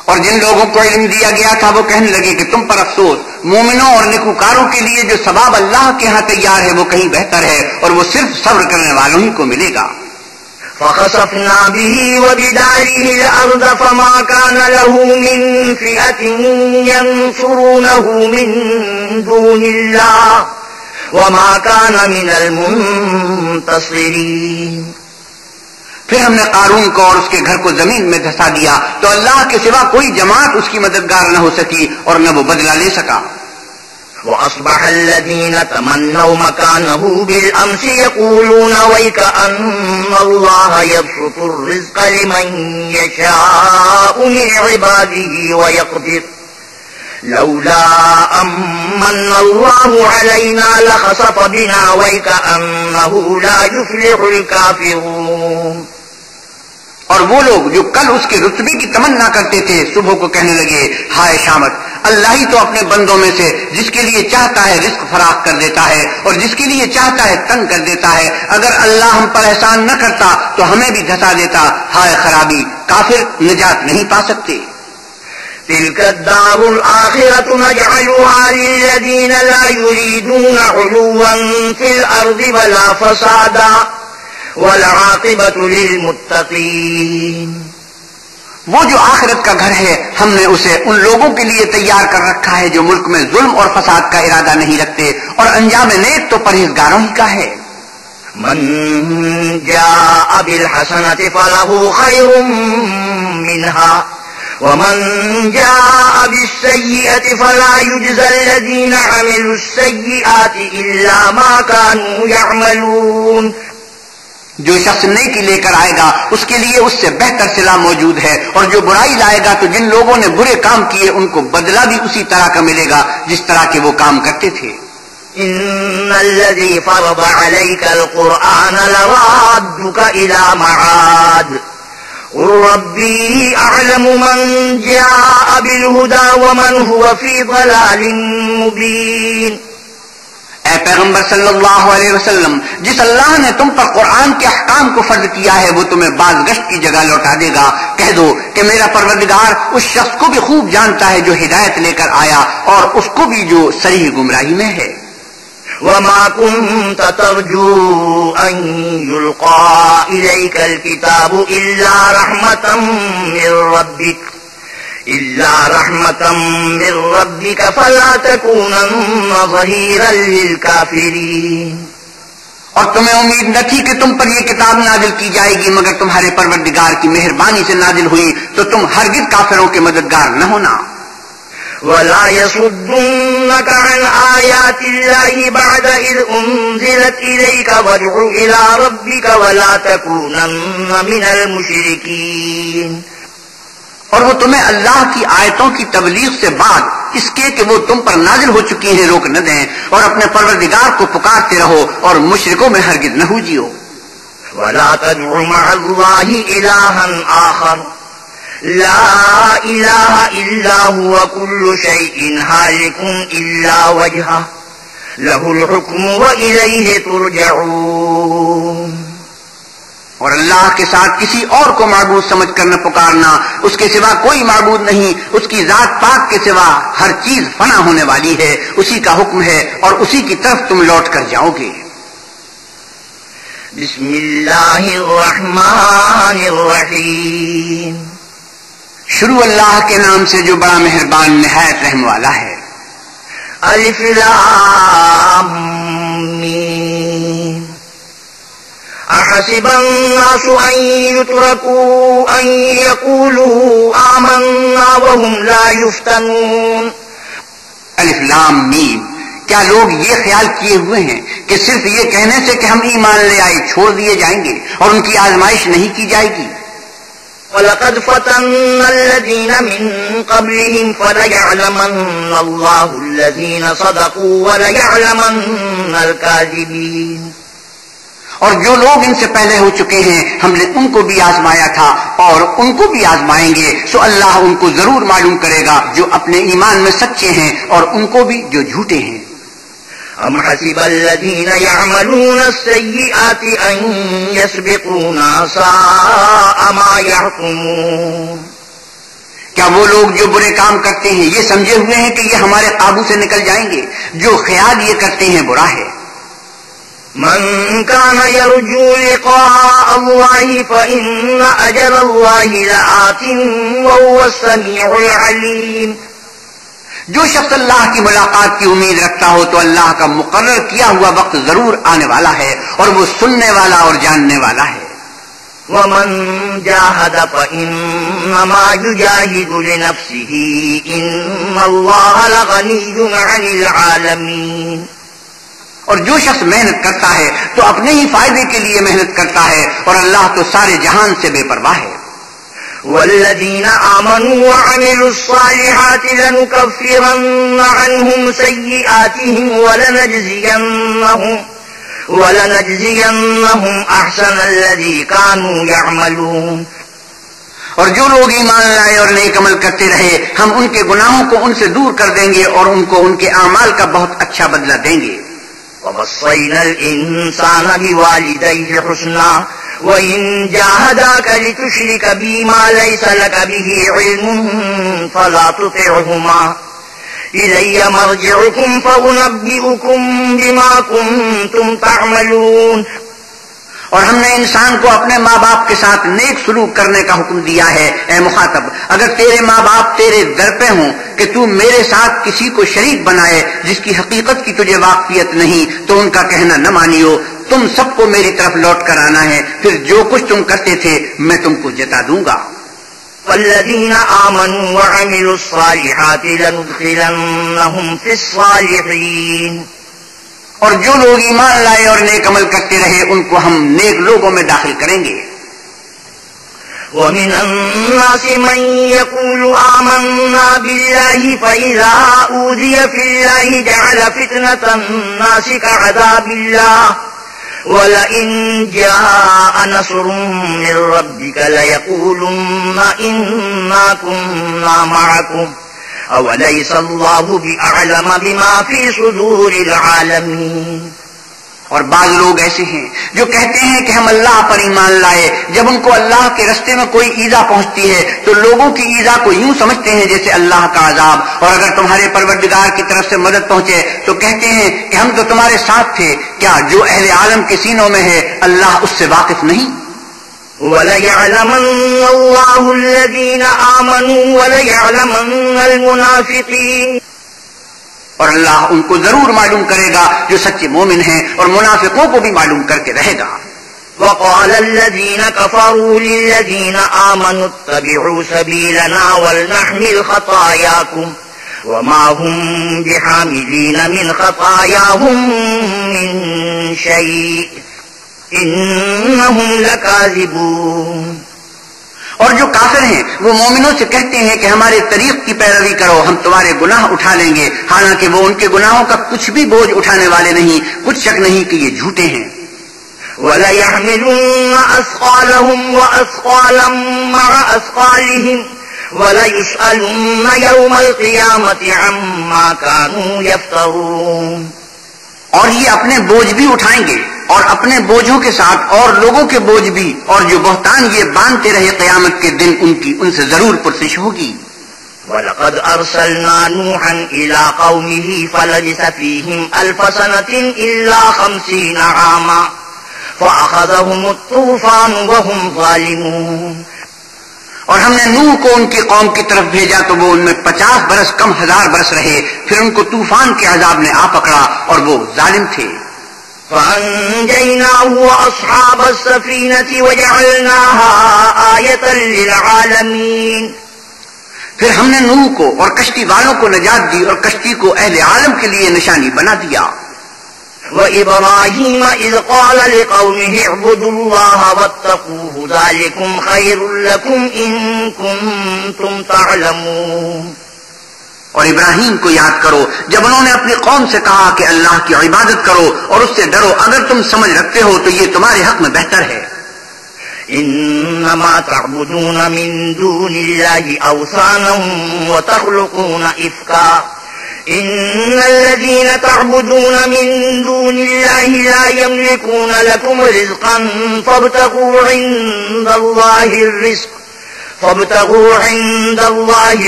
اور جن لوگوں کو علم دیا گیا تھا وہ کہنے لگے کہ تم پر افسوس، مومنوں اور نیکوکاروں کے لیے جو ثواب اللہ کے ہاں تیار ہے وہ کہیں بہتر ہے اور وہ صرف صبر کرنے والوں ہی کو ملے گا.
فخسفنا به وبداره الأرض فما كان له من فئة ينصرونه من دون الله وما كان من المنتصرين.
پھر ہم نے قارون کو اور اس کے گھر کو زمین میں دھسا دیا تو اللہ کے سوا کوئی جماعت اس کی مددگار نہ ہو سکی اور نہ وہ بدلہ لے سکا.
وأصبح الذين تمنوا مكانه بالأمس يقولون ويكأن الله يبسط الرزق لمن يشاء من عباده ويقدر لولا أمن الله علينا لخسف بنا ويكأنه لا يفلح الكافرون.
اور وہ لوگ جو کل اس کے رتبے کی تمنا کرتے تھے صبح کو کہنے لگے ہائے شامت، اللہ ہی تو اپنے بندوں میں سے جس کے لیے چاہتا ہے رزق فراخ کر دیتا ہے اور جس کے لیے چاہتا ہے تنگ کر دیتا ہے. اگر اللہ ہم پر احسان نہ کرتا تو ہمیں بھی دھسا دیتا. ہائے خرابی، کافر نجات نہیں پا سکتے.
تلك الدار الآخرة نجعلها للذين لا يريدون علوا في الأرض ولا فسادا والعاقبة للمتقين.
وہ جو آخرت کا گھر ہے ہم نے اسے ان لوگوں کے لیے تیار کر رکھا ہے جو ملک میں ظلم اور فساد کا ارادہ نہیں رکھتے، اور انجام نیک تو پرہیزگاروں ہی کا ہے.
من جاء بالحسنة فله خير منها ومن جاء بالسيئة فلا يجزى الذين عملوا السيئات إلا ما كانوا يعملون.
جو شخص نیکی لے کر آئے گا اس کے لیے اس سے بہتر صلہ موجود ہے، اور جو برائی لائے گا تو جن لوگوں نے برے کام کیے ان کو بدلہ بھی اسی طرح کا ملے گا جس طرح کے وہ کام کرتے تھے.
ان الذي فرض عليك القرآن لرادك الى معاد قل ربي اعلم من جاء بالهدى ومن هو في ضلال مبين.
اے پیغمبر صلی اللہ علیہ وسلم، جس اللہ نے تم پر قرآن کے احکام کو فرض کیا ہے وہ تمہیں باز گشت کی جگہ لوٹا دے گا. کہہ دو کہ میرا پروردگار اس شخص کو بھی خوب جانتا ہے جو ہدایت لے کر آیا، اور اس کو بھی جو صریح گمراہی میں ہے.
وما كنت ترجو أن يلقى إليك الكتاب إلا رحمة من ربك فلا تكونن ظهيرا للكافرين.
اور تمہیں امید نہ تھی کہ تم پر یہ کتاب نازل کی جائے گی مگر تمہارے پروردگار کی مہربانی سے نازل ہوئی، تو تم ہرگز کافروں کے مددگار نہ ہونا.
ولا يصدنك عن آيات الله بعد إذ أنزلت إليك وادع إلى ربك ولا تكونن من المشركين.
اور وہ تمہیں اللہ کی آیتوں کی تبلیغ سے بعد اس کے کہ وہ تم پر نازل ہو چکی ہیں روک نہ دیں، اور اپنے پروردگار کو پکارتے رہو اور مشرکوں میں ہرگز نہ ہوجیو.
ولا تدع مع الله إلها آخر لا إله إلا هو كل شيء هالك إلا وجهه له الحكم وإليه ترجعون.
اور اللہ کے ساتھ کسی اور کو معبود سمجھ کر نہ پکارنا، اس کے سوا کوئی معبود نہیں، اس کی ذات پاک کے سوا ہر چیز فنا ہونے والی ہے، اسی کا حکم ہے اور اسی کی طرف تم لوٹ کر جاؤ گے.
بسم اللہ الرحمن الرحیم.
شروع اللہ کے نام سے جو بڑا مہربان نہایت رحم والا ہے.
الف لام میم. احسب الناس ان يتركوا ان يقولوا آمنا وهم لا يفتنون.
الف لام میم. کیا لوگ یہ خیال کیے ہوئے ہیں کہ صرف یہ کہنے سے کہ ہم ایمان لے آئے چھوڑ دیے جائیں گے اور ان کی آزمائش نہیں کی جائے گی؟
وَلَقَدْ فَتَنَّا الَّذِينَ مِن قَبْلِهِمْ فَلَيَعْلَمَنَّ اللَّهُ الَّذِينَ صَدَقُوا وَلَيَعْلَمَنَّ الْكَاذِبِينَ.
اور جو لوگ ان سے پہلے ہو چکے ہیں ہم نے ان کو بھی آزمایا تھا اور ان کو بھی آزمائیں گے، سو اللہ ان کو ضرور معلوم کرے گا جو اپنے ایمان میں سچے ہیں اور ان کو بھی جو جھوٹے ہیں.
ام حسب الذين يعملون السيئات ان يسبقونا ساء ما يحكمون.
کیا وہ لوگ جو برے کام کرتے ہیں یہ سمجھے ہوئے ہیں کہ یہ ہمارے قابو سے نکل جائیں گے؟ جو خیال یہ کرتے ہیں برا ہے.
من كان يرجو لقاء الله فإن أجل الله لآت وهو السميع العليم.
جو شخص اللہ کی ملاقات کی امید رکھتا ہو تو اللہ کا مقرر کیا ہوا وقت ضرور آنے والا ہے اور وہ سننے والا اور جاننے والا ہے.
ومن جاهد فإنما يجاهد لنفسه إن الله لغني عن العالمين.
اور جو شخص محنت کرتا ہے تو اپنے ہی فائدے کے لیے محنت کرتا ہے اور اللہ تو سارے جہان سے بے پرواہ ہے.
والذين آمنوا وعملوا الصالحات لنكفرن عنهم سيئاتهم ولنجزينهم أحسن الذي كانوا يعملون.
اور جو لوگ ایمان لائے اور نیک عمل کرتے رہے ہم ان کے گناہوں کو ان سے دور کر دیں گے اور ان کو ان کے اعمال کا بہت اچھا بدلہ دیں گے.
ووصينا الإنسان بوالديه حسنا وإن جاهداك لتشرك بي ما ليس لك به علم فلا تطعهما إلي مرجعكم فأنبئكم بما كنتم تعملون.
اور ہم نے انسان کو اپنے ماں باپ کے ساتھ نیک سلوک کرنے کا حکم دیا ہے۔ اے مخاطب، اگر تیرے ماں باپ تیرے در پہ ہوں کہ تو میرے ساتھ کسی کو شریک بنائے جس کی حقیقت کی تجھے واقفیت نہیں، تو ان کا کہنا نہ مانیو، تم سب کو میری طرف لوٹ کر آنا ہے، پھر جو کچھ تم کرتے تھے میں تم کو جتا دوں گا۔
والذین آمنوا وعملوا الصالحات لندخلنہم فی الصالحین،
اور جو لوگ ایمان لائے اور نیک عمل کرتے رہے ان کو ہم نیک لوگوں میں داخل کریں گے۔
ومن الناس من يقول آمنا بالله فإذا أوذي في الله جعل فتنة الناس كعذاب الله ولئن جاء نصر من ربك ليقولن إنا كنا معكم أوليس الله بأعلم بما في صدور العالمين۔
اور بعض لوگ ایسے ہیں جو کہتے ہیں کہ ہم اللہ پر ایمان لائے، جب ان کو اللہ کے رستے میں کوئی ایذا پہنچتی ہے تو لوگوں کی ایذا کو یوں سمجھتے ہیں جیسے اللہ کا عذاب، اور اگر تمہارے پروردگار کی طرف سے مدد پہنچے تو کہتے ہیں کہ ہم تو تمہارے ساتھ تھے۔ کیا جو اہل عالم کے سینوں میں ہے اللہ اس سے واقف نہیں؟
وَلَيَعْلَمَنَّ اللَّهُ الَّذِينَ آمَنُوا وَلَيَعْلَمَنَّ الْمُنَافِقِينَ،
اور اللہ ان کو ضرور معلوم کرے گا جو سچے مومن ہیں، اور منافقوں کو بھی معلوم کر کے رہے گا۔
وَقَالَ الَّذِينَ كَفَرُوا لِلَّذِينَ آمَنُوا اتَّبِعُوا سَبِيلَنَا وَلْنَحْمِلْ خَطَايَاكُمْ وَمَا هُمْ بِحَامِلِينَ مِنْ خَطَايَاهُمْ مِنْ شَيْءٍ إِنَّهُمْ لَكَاذِبُونَ۔
اور جو کافر ہیں وہ مومنوں سے کہتے ہیں کہ ہمارے طریق کی پیروی کرو، ہم تمہارے گناہ اٹھا لیں گے، حالانکہ وہ ان کے گناہوں کا کچھ بھی بوجھ اٹھانے والے نہیں، کچھ شک نہیں کہ یہ جھوٹے ہیں۔
وَلَيَحْمِلُنَّ أَثْقَالَهُمْ وَأَثْقَالًا مَعَ أَثْقَالِهِمْ وَلَيُسْأَلُنَّ يَوْمَ الْقِيَامَةِ عَمَّا كَانُوا يَفْتَرُونَ۔
اور یہ اپنے بوجھ بھی اٹھائیں گے، اور اپنے بوجھوں کے ساتھ اور لوگوں کے بوجھ بھی، اور جو بہتان یہ باندھتے رہے قیامت کے دن ان سے ضرور پرسش ہوگی۔
وَلَقَدْ أَرْسَلْنَا نُوحًا إِلَىٰ قَوْمِهِ فَلَبِثَ فِيهِمْ أَلْفَ سَنَةٍ إِلَّا 50 عَامًا فَأَخَذَهُمُ الطُّوفَانُ وَهُمْ ظَالِمُونَ۔
اور ہم نے نوح کو ان کی قوم کی طرف بھیجا تو وہ ان میں 50 برس کم 1000 برس رہے، پھر ان کو طوفان کے عذاب نے آ پکڑا اور وہ ظالم تھے۔
فَأَنجَيْنَاهُ وَأَصْحَابَ السَّفِينَةِ وَجَعَلْنَاهَا آيَةً لِّلْعَالَمِينَ۔
پھر ہم نے نوح کو اور کشتی والوں کو نجات دی اور کشتی کو اہل عالم کے لیے نشانی بنا دیا۔
وَإِبْرَاهِيمَ إِذْ قَالَ لِقَوْمِهِ اعْبُدُوا اللَّهَ وَاتَّقُوهُ ذَلِكُمْ خَيْرٌ لَكُمْ إِن كُنتُمْ تَعْلَمُونَ۔
اور ابراہیم کو یاد کرو جب انہوں نے اپنی قوم سے کہا کہ اللہ کی عبادت کرو اور اس سے ڈرو، اگر تم سمجھ رکھتے ہو تو یہ تمہارے حق میں بہتر ہے۔
إنما تعبدون من دون الله أوثانا وتخلقون إفكا إن الذين تعبدون من دون الله لا يملكون لكم رزقا فابتغوا عند الله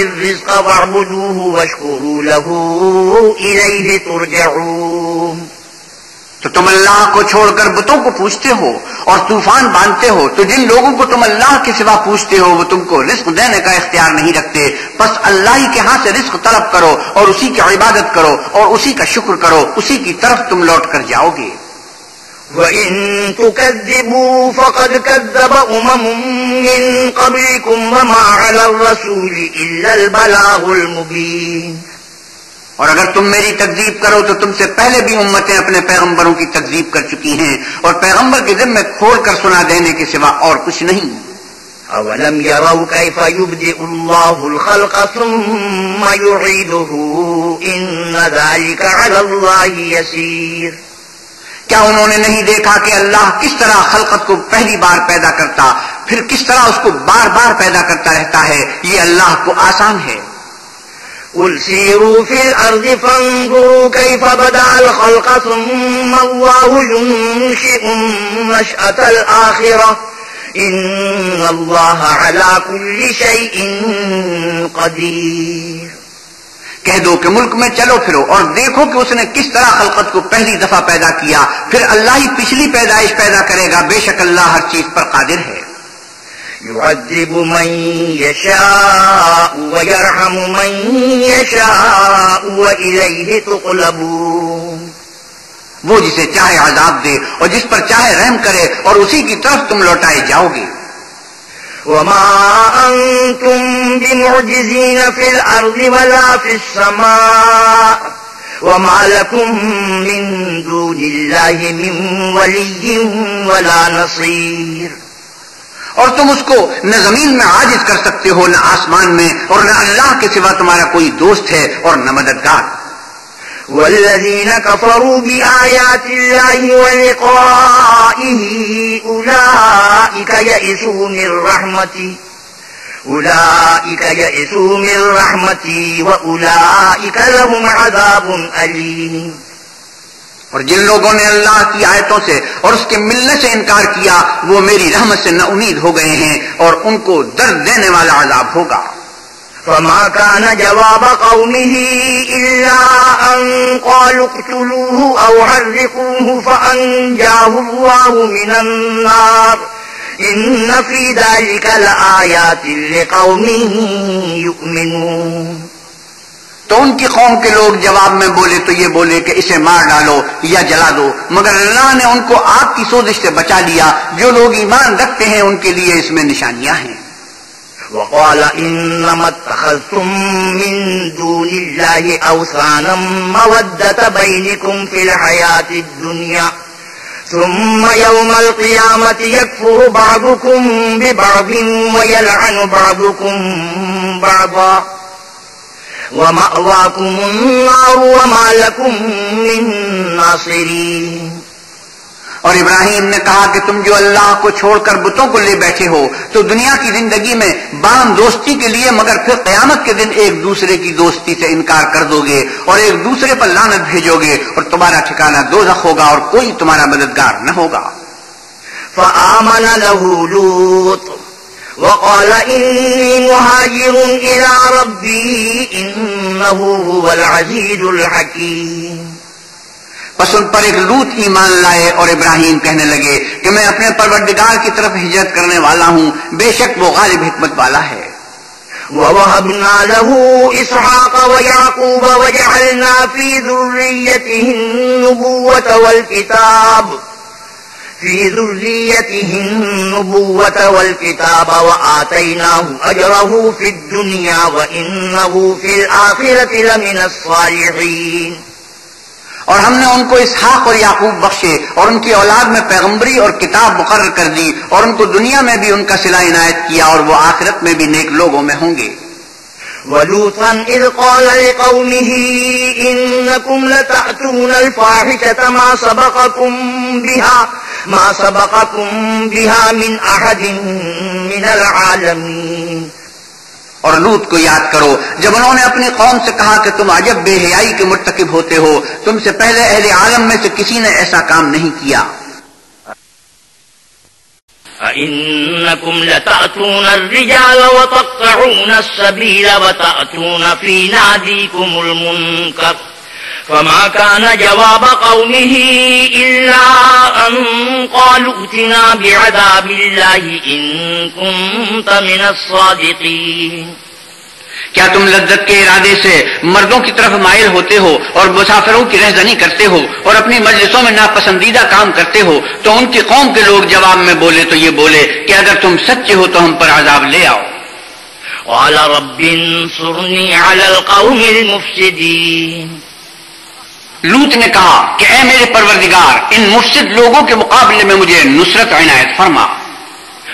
الرزق واعبدوه واشكروا له إليه ترجعون۔
تو تم اللہ کو چھوڑ کر بتوں کو پوچھتے ہو اور طوفان باندھتے ہو، تو جن لوگوں کو تم اللہ کے سوا پوچھتے ہو وہ تم کو رزق دینے کا اختیار نہیں رکھتے، بس اللہ ہی کے ہاں سے رزق طلب کرو اور اسی کی عبادت کرو اور اسی کا شکر کرو، اسی کی طرف تم لوٹ کر جاؤ گے۔
وَإِن تُكَذِّبُوا فَقَدْ كَذَّبَ مِن قَبْلِكُمْ وَمَا عَلَى الرَّسُولِ إِلَّا الْبَلَاغُ الْمُبِينُ۔
اور اگر تم میری تکذیب کرو تو تم سے پہلے بھی امتیں اپنے پیغمبروں کی تکذیب کر چکی ہیں، اور پیغمبر کے ذمے کھول کر سنا دینے کے سوا اور کچھ نہیں۔
أَوَلَمْ يَرَوْا كَيْفَ يُبْدِئُ اللَّهُ الْخَلْقَ ثُمَّ يُعِيدُهُ إِنَّ ذَلِكَ عَلَى اللَّهِ يَسِيرٌ۔
کیا انہوں نے نہیں دیکھا کہ اللہ کس طرح خلقت کو پہلی بار پیدا کرتا پھر کس طرح اس کو بار بار پیدا کرتا رہتا ہے، یہ اللہ کو آسان ہے۔
قُلْ سِيرُوا فِي الْأَرْضِ فَانظُرُوا كَيْفَ بَدَأَ الْخَلْقَ ثُمَّ اللَّهُ يُنشِئُ النَّشْأَةَ الْآخِرَةَ إِنَّ اللَّهَ عَلَى كُلِّ شَيْءٍ قَدِيرٌ۔
کہہ دو کہ ملک میں چلو پھرو اور دیکھو کہ اس نے کس طرح خلقت کو پہلی دفعہ پیدا کیا، پھر اللہ ہی پچھلی پیدائش پیدا کرے گا، بے شک اللہ ہر چیز پر قادر ہے۔
يعذب من يشاء ويرحم من يشاء وإليه تقلبون،
وہ جسے چاہے عذاب دے اور جس پر چاہے رحم کرے اور اسی کی طرف تم لوٹائے جاؤ گے۔
وما أنتم بمعجزين في الأرض ولا في السماء وما لكم من دون الله من ولي ولا نصير،
اور تم اس کو نہ زمین میں عاجز کر سکتے ہو نہ آسمان میں، اور نہ اللہ کے سوا تمہارا کوئی دوست ہے اور نہ مددگار۔
والذين كفروا بآيات الله ولقائه أولئك يئسوا من رحمتي وأولئك لهم عذاب أليم۔
اور جن لوگوں نے اللہ کی آیتوں سے اور اس کے ملنے سے انکار کیا وہ میری رحمت سے نا امید ہو گئے ہیں اور ان کو درد دینے والا عذاب ہوگا۔
فما كان جواب قومه إلا أن قالوا اقتلوه أو حرقوه فأنجاه الله من النار إن في ذلك لآيات لقوم يؤمنون۔
تو ان کی قوم کے لوگ جواب میں بولے تو یہ بولے کہ اسے مار ڈالو یا جلا دو، مگر اللہ نے ان کو آگ کی سوزش سے بچا لیا، جو لوگ ایمان رکھتے ہیں ان کے لیے اس میں نشانیاں ہیں۔
وقال إنما اتخذتم من دون الله أوثانا مودة بينكم في الحياة الدنيا ثم يوم القيامة يكفر بعضكم ببعض ويلعن بعضكم بعضا ومأواكم النار وما لكم من ناصرين۔
اور ابراہیم نے کہا کہ تم جو اللہ کو چھوڑ کر بتوں کو لے بیٹھے ہو تو دنیا کی زندگی میں باہم دوستی کے لیے، مگر پھر قیامت کے دن ایک دوسرے کی دوستی سے انکار کر دو گے اور ایک دوسرے پر لعنت بھیجو گے اور تمہارا ٹھکانہ دوزخ ہوگا اور کوئی تمہارا مددگار نہ ہوگا۔
فآمن له لوط وقال إني مهاجر إلى ربي إنه هو العزيز الحكيم۔
پس ان پر ایک لوط ایمان لائے اور ابراہیم کہنے لگے کہ میں اپنے پروردگار کی طرف ہجرت کرنے والا ہوں، بے شک وہ غالب حکمت والا ہے۔
وَوَهَبْنَا لَهُ إِسْحَاقَ وَيَعْقُوبَ وَجَعَلْنَا فِي ذُرِّيَّتِهِ النُّبُوَّةَ وَالْكِتَابَ وَآتَيْنَاهُ أَجْرَهُ فِي الدُّنْيَا وَإِنَّهُ فِي الْآخِرَةِ لَمِنَ الصَّالِحِينَ۔
اور ہم نے ان کو اسحاق اور یعقوب بخشے اور ان کی اولاد میں پیغمبری اور کتاب مقرر کر دی اور ان کو دنیا میں بھی ان کا صلہ عنایت کیا اور وہ آخرت میں بھی نیک لوگوں میں ہوں گے۔
وَلُوطًا إِذْ قَالَ لِقَوْمِهِ إِنَّكُمْ لَتَأْتُونَ الْفَاحِشَةَ مَا سَبَقَكُمْ بِهَا مِنْ أَحَدٍ مِنَ الْعَالَمِينَ۔
اور لوط کو یاد کرو جب انہوں نے اپنی قوم سے کہا کہ تم عجب بے حیائی کے مرتکب ہوتے ہو، تم سے پہلے اہل عالم میں سے کسی نے ایسا کام نہیں کیا۔
أَإِنَّكُمْ لَتَأْتُونَ الرِّجَالَ وَتَقْطَعُونَ السَّبِيلَ وَتَأْتُونَ فِي نَادِيكُمُ الْمُنكَرَ فما كان جواب قومه إلا أن قالوا ائتنا بعذاب الله إن كنت من الصادقين۔
کیا تم لذت کے ارادے سے مردوں کی طرف مائل ہوتے ہو اور مسافروں کی رہزنی کرتے ہو اور اپنی مجلسوں میں ناپسندیدہ کام کرتے ہو؟ تو ان کی قوم کے لوگ جواب میں بولے تو یہ بولے کہ اگر تم سچے ہو تو ہم پر عذاب لے آؤ۔
قال رب انصرني على القوم المفسدين۔
لوط نے کہا کہ اے میرے پروردگار ان مفسد لوگوں کے مقابلے میں مجھے نصرت عنایت فرما۔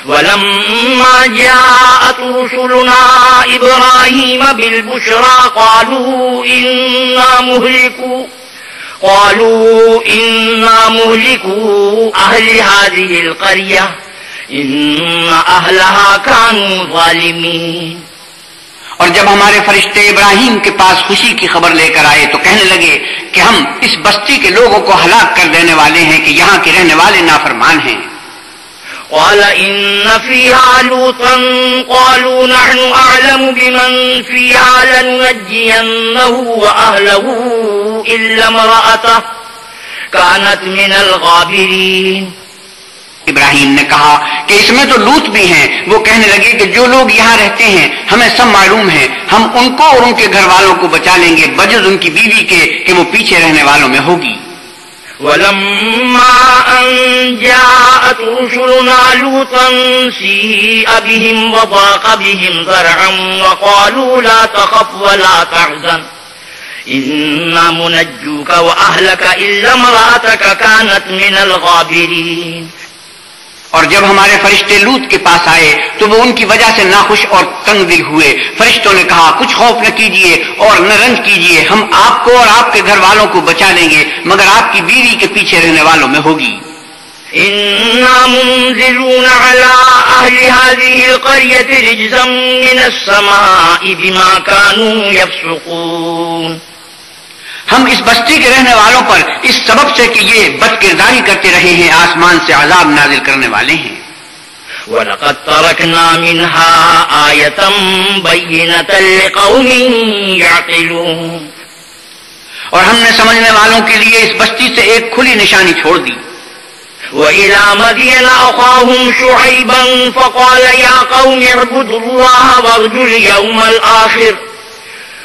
ولما جاءت رسلنا إبراهيم بالبشرى قالوا إنا مهلكو أهل هذه القرية إن أهلها كانوا ظالمين۔
اور جب ہمارے فرشتے ابراہیم کے پاس خوشی کی خبر لے کر آئے تو کہنے لگے کہ ہم اس بستی کے لوگوں کو ہلاک کر دینے والے ہیں کہ یہاں کے رہنے والے نافرمان ہیں۔
قال إن فيها لوطا قالوا نحن أعلم بمن فيها لننجينه وأهله إلا امرأته كانت من الغابرين.
ابراہیم نے کہا کہ اس میں تو لوط بھی ہیں. وہ کہنے لگے کہ جو لوگ یہاں رہتے ہیں ہمیں سب معلوم ہے، ہم ان کو اور ان کے گھر والوں کو بچا لیں گے بجز ان کی بیوی کے کہ وہ پیچھے رہنے والوں میں ہوگی.
ولما أن جاءت رسلنا لوطا سيء بهم وضاق بهم ذرعا وقالوا لا تخف ولا تحزن إنا منجوك وأهلك إلا امرأتك كانت من الغابرين.
اور جب ہمارے فرشتے لوط کے پاس آئے تو وہ ان کی وجہ سے ناخوش اور تنگ دل ہوئے. فرشتوں نے کہا کچھ خوف نہ کیجیے اور نہ رنج کیجیے، ہم آپ کو اور آپ کے گھر والوں کو بچا لیں گے مگر آپ کی بیوی کے پیچھے رہنے والوں میں ہوگی.
إنا منزلون على أهل هذه القرية رجزا من السماء بما كانوا يفسقون.
ہم اس بستی کے رہنے والوں پر اس سبب سے کہ یہ بد کرداری کرتے رہے ہیں آسمان سے عذاب نازل کرنے والے ہیں.
وَلَقَدْ تَرَكْنَا مِنْهَا آيَةً بَيِّنَةً لِقَوْمٍ يَعْقِلُونَ.
اور ہم نے سمجھنے والوں کے لیے اس بستی سے ایک کھلی نشانی چھوڑ دی.
وَإِلَى مَدْيَنَ أَخَاهُمْ شُعَيْبًا فَقَالَ يَا قَوْمِ اعْبُدُوا اللَّهَ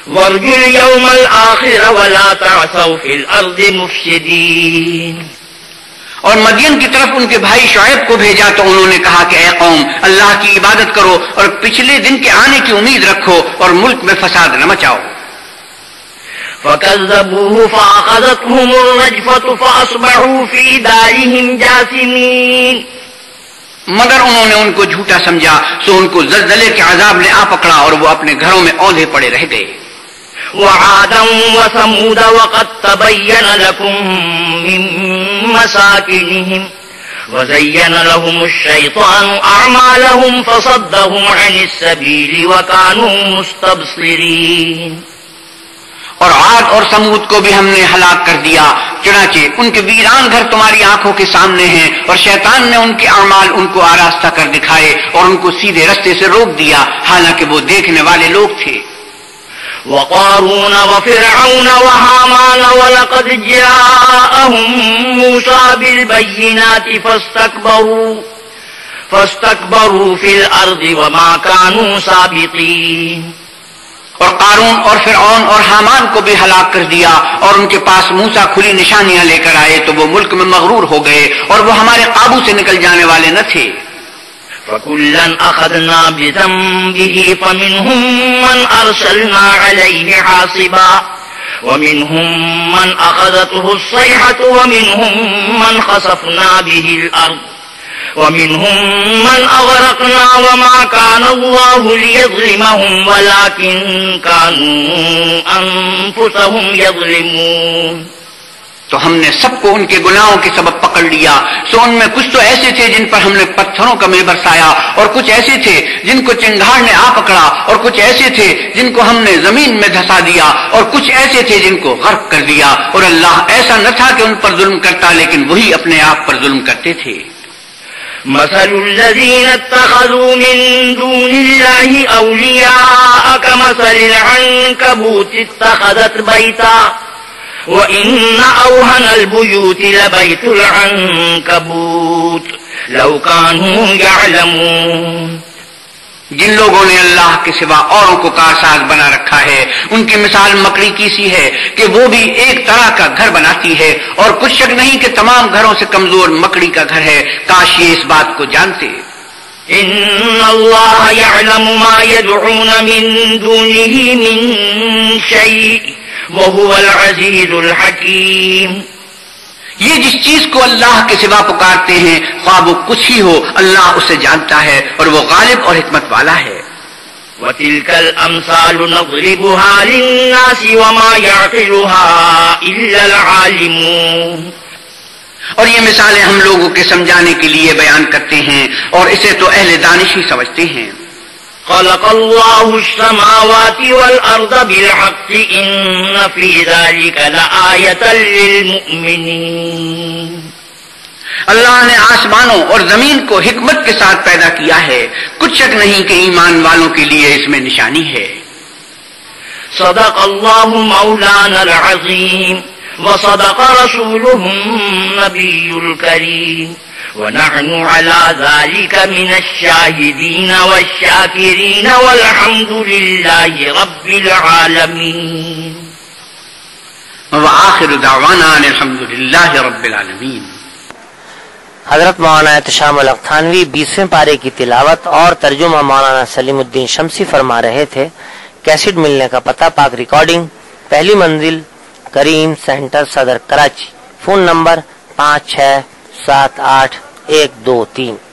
وَارْجُوا الْيَوْمَ الْآخِرَ وَلَا تَعْثَوْا فِي الْأَرْضِ مُفْسِدِينَ.
اور مدین کی طرف ان کے بھائی شعیب کو بھیجا تو انہوں نے کہا کہ اے قوم اللہ کی عبادت کرو اور پچھلے دن کے آنے کی امید رکھو اور ملک میں فساد نہ مچاؤ.
فَكَذَّبُوهُ فَأَخَذَتْهُمُ الرَّجْفَةُ فَأَصْبَحُوا فِي دَارِهِمْ جَاثِمِينَ.
مگر انہوں نے ان کو جھوٹا سمجھا سو ان کو زلزلے کے عذاب نے آ پکڑا اور وہ اپنے گھروں میں اوندھے پڑے رہ گئے.
وعادا وثمود وقد تبين لكم من مساكنهم وزين لهم الشيطان أعمالهم فصدهم عن السبيل وكانوا مستبصرين.
اور عاد اور سمود کو بھی ہم نے ہلاک کر دیا، چنانچہ ان کے ویران گھر تمہاری آنکھوں کے سامنے ہیں اور شیطان نے ان کے اعمال ان کو آراستہ کر دکھائے اور ان کو سیدھے رستے سے روک دیا حالانکہ وہ دیکھنے والے لوگ تھے.
وقارون وفرعون وهامان ولقد جاءهم موسى بالبينات فاستكبروا في الأرض وما كانوا سابقين.
اور قارون اور فرعون اور حامان کو بھی ہلاک کر دیا اور ان کے پاس موسیٰ کھلی نشانیاں لے کر آئے تو وہ ملک میں مغرور ہو گئے اور وہ ہمارے قابو سے نکل جانے والے نہ تھے.
فَكُلًّا أَخَذْنَا بِذَنبِهِ فَمِنْهُمْ مَنْ أَرْسَلْنَا عَلَيْهِ حَاصِبًا وَمِنْهُمْ مَنْ أَخَذَتْهُ الصَّيْحَةُ وَمِنْهُمْ مَنْ خَسَفْنَا بِهِ الْأَرْضَ وَمِنْهُمْ مَنْ أَغْرَقْنَا وَمَا كَانَ اللَّهُ لِيَظْلِمَهُمْ وَلَكِنْ كَانُوا أَنفُسَهُمْ يَظْلِمُونَ.
تو ہم نے سب کو ان کے گناہوں کے سبب پکڑ لیا سو ان میں کچھ تو ایسے تھے جن پر ہم نے پتھروں کا مے برسایا اور کچھ ایسے تھے جن کو چنگاڑ نے آ پکڑا اور کچھ ایسے تھے جن کو ہم نے زمین میں دھسا دیا اور کچھ ایسے تھے جن کو غرق کر دیا. اور اللہ ایسا نہ تھا کہ ان پر ظلم کرتا لیکن وہی اپنے آپ پر ظلم کرتے تھے.
مثل الذين اتخذوا من دون الله أولياء كمثل العنكبوت اتخذت بيتا وَإِنَّ أَوْهَنَ الْبُيُوتِ لَبَيْتُ الْعَنكَبُوتِ لَوْ كَانُوا يَعْلَمُونَ.
جن لوگوں نے اللہ کے سوا اوروں کو کارساز بنا رکھا ہے ان کی مثال مکڑی کی سی ہے کہ وہ بھی ایک طرح کا گھر بناتی ہے اور کچھ شک نہیں کہ تمام گھروں سے کمزور مکڑی کا گھر ہے. کاش یہ اس بات کو جانتے.
إِنَّ اللَّهَ يَعْلَمُ مَا يَدْعُونَ مِن دُونِهِ مِن شَيْءٍ وَهُوَ الْعَزِيزُ الْحَكِيمُ.
یہ جس چیز کو اللہ کے سوا پکارتے ہیں خواہ وہ کچھ ہی ہو اللہ اسے جانتا ہے اور وہ غالب اور حکمت والا ہے.
وَتِلْكَ الْأَمْثَالُ نَضْرِبُهَا لِلنَّاسِ وَمَا يَعْقِلُهَا إِلَّا الْعَالِمُونَ.
اور یہ مثالیں ہم لوگوں کے سمجھانے کے لیے بیان کرتے ہیں اور اسے تو اہل دانش ہی سمجھتے ہیں.
خلق الله السماوات والأرض بالحق إن في ذلك لآية للمؤمنين.
اللہ نے آسمانوں اور زمین کو حکمت کے ساتھ پیدا کیا ہے، کچھ شک نہیں کہ ایمان والوں کے لیے اس میں نشانی ہے۔
صدق اللہ مولانا العظیم وصدق رسوله النبی الکریم ونحن على ذلك من الشاهدين والشاكرين والحمد لله رب العالمين
وآخر دعوانا الحمد للہ رب العالمین۔
حضرت مولانا احتشام القتھانوی 20ویں پارے کی تلاوت اور ترجمہ مولانا سلیم الدین شمسی فرما رہے تھے۔ کیسٹ ملنے کا پتہ پاک ریکارڈنگ، پہلی منزل، کریم سینٹر، صدر، کراچی۔ Phone number 5678 123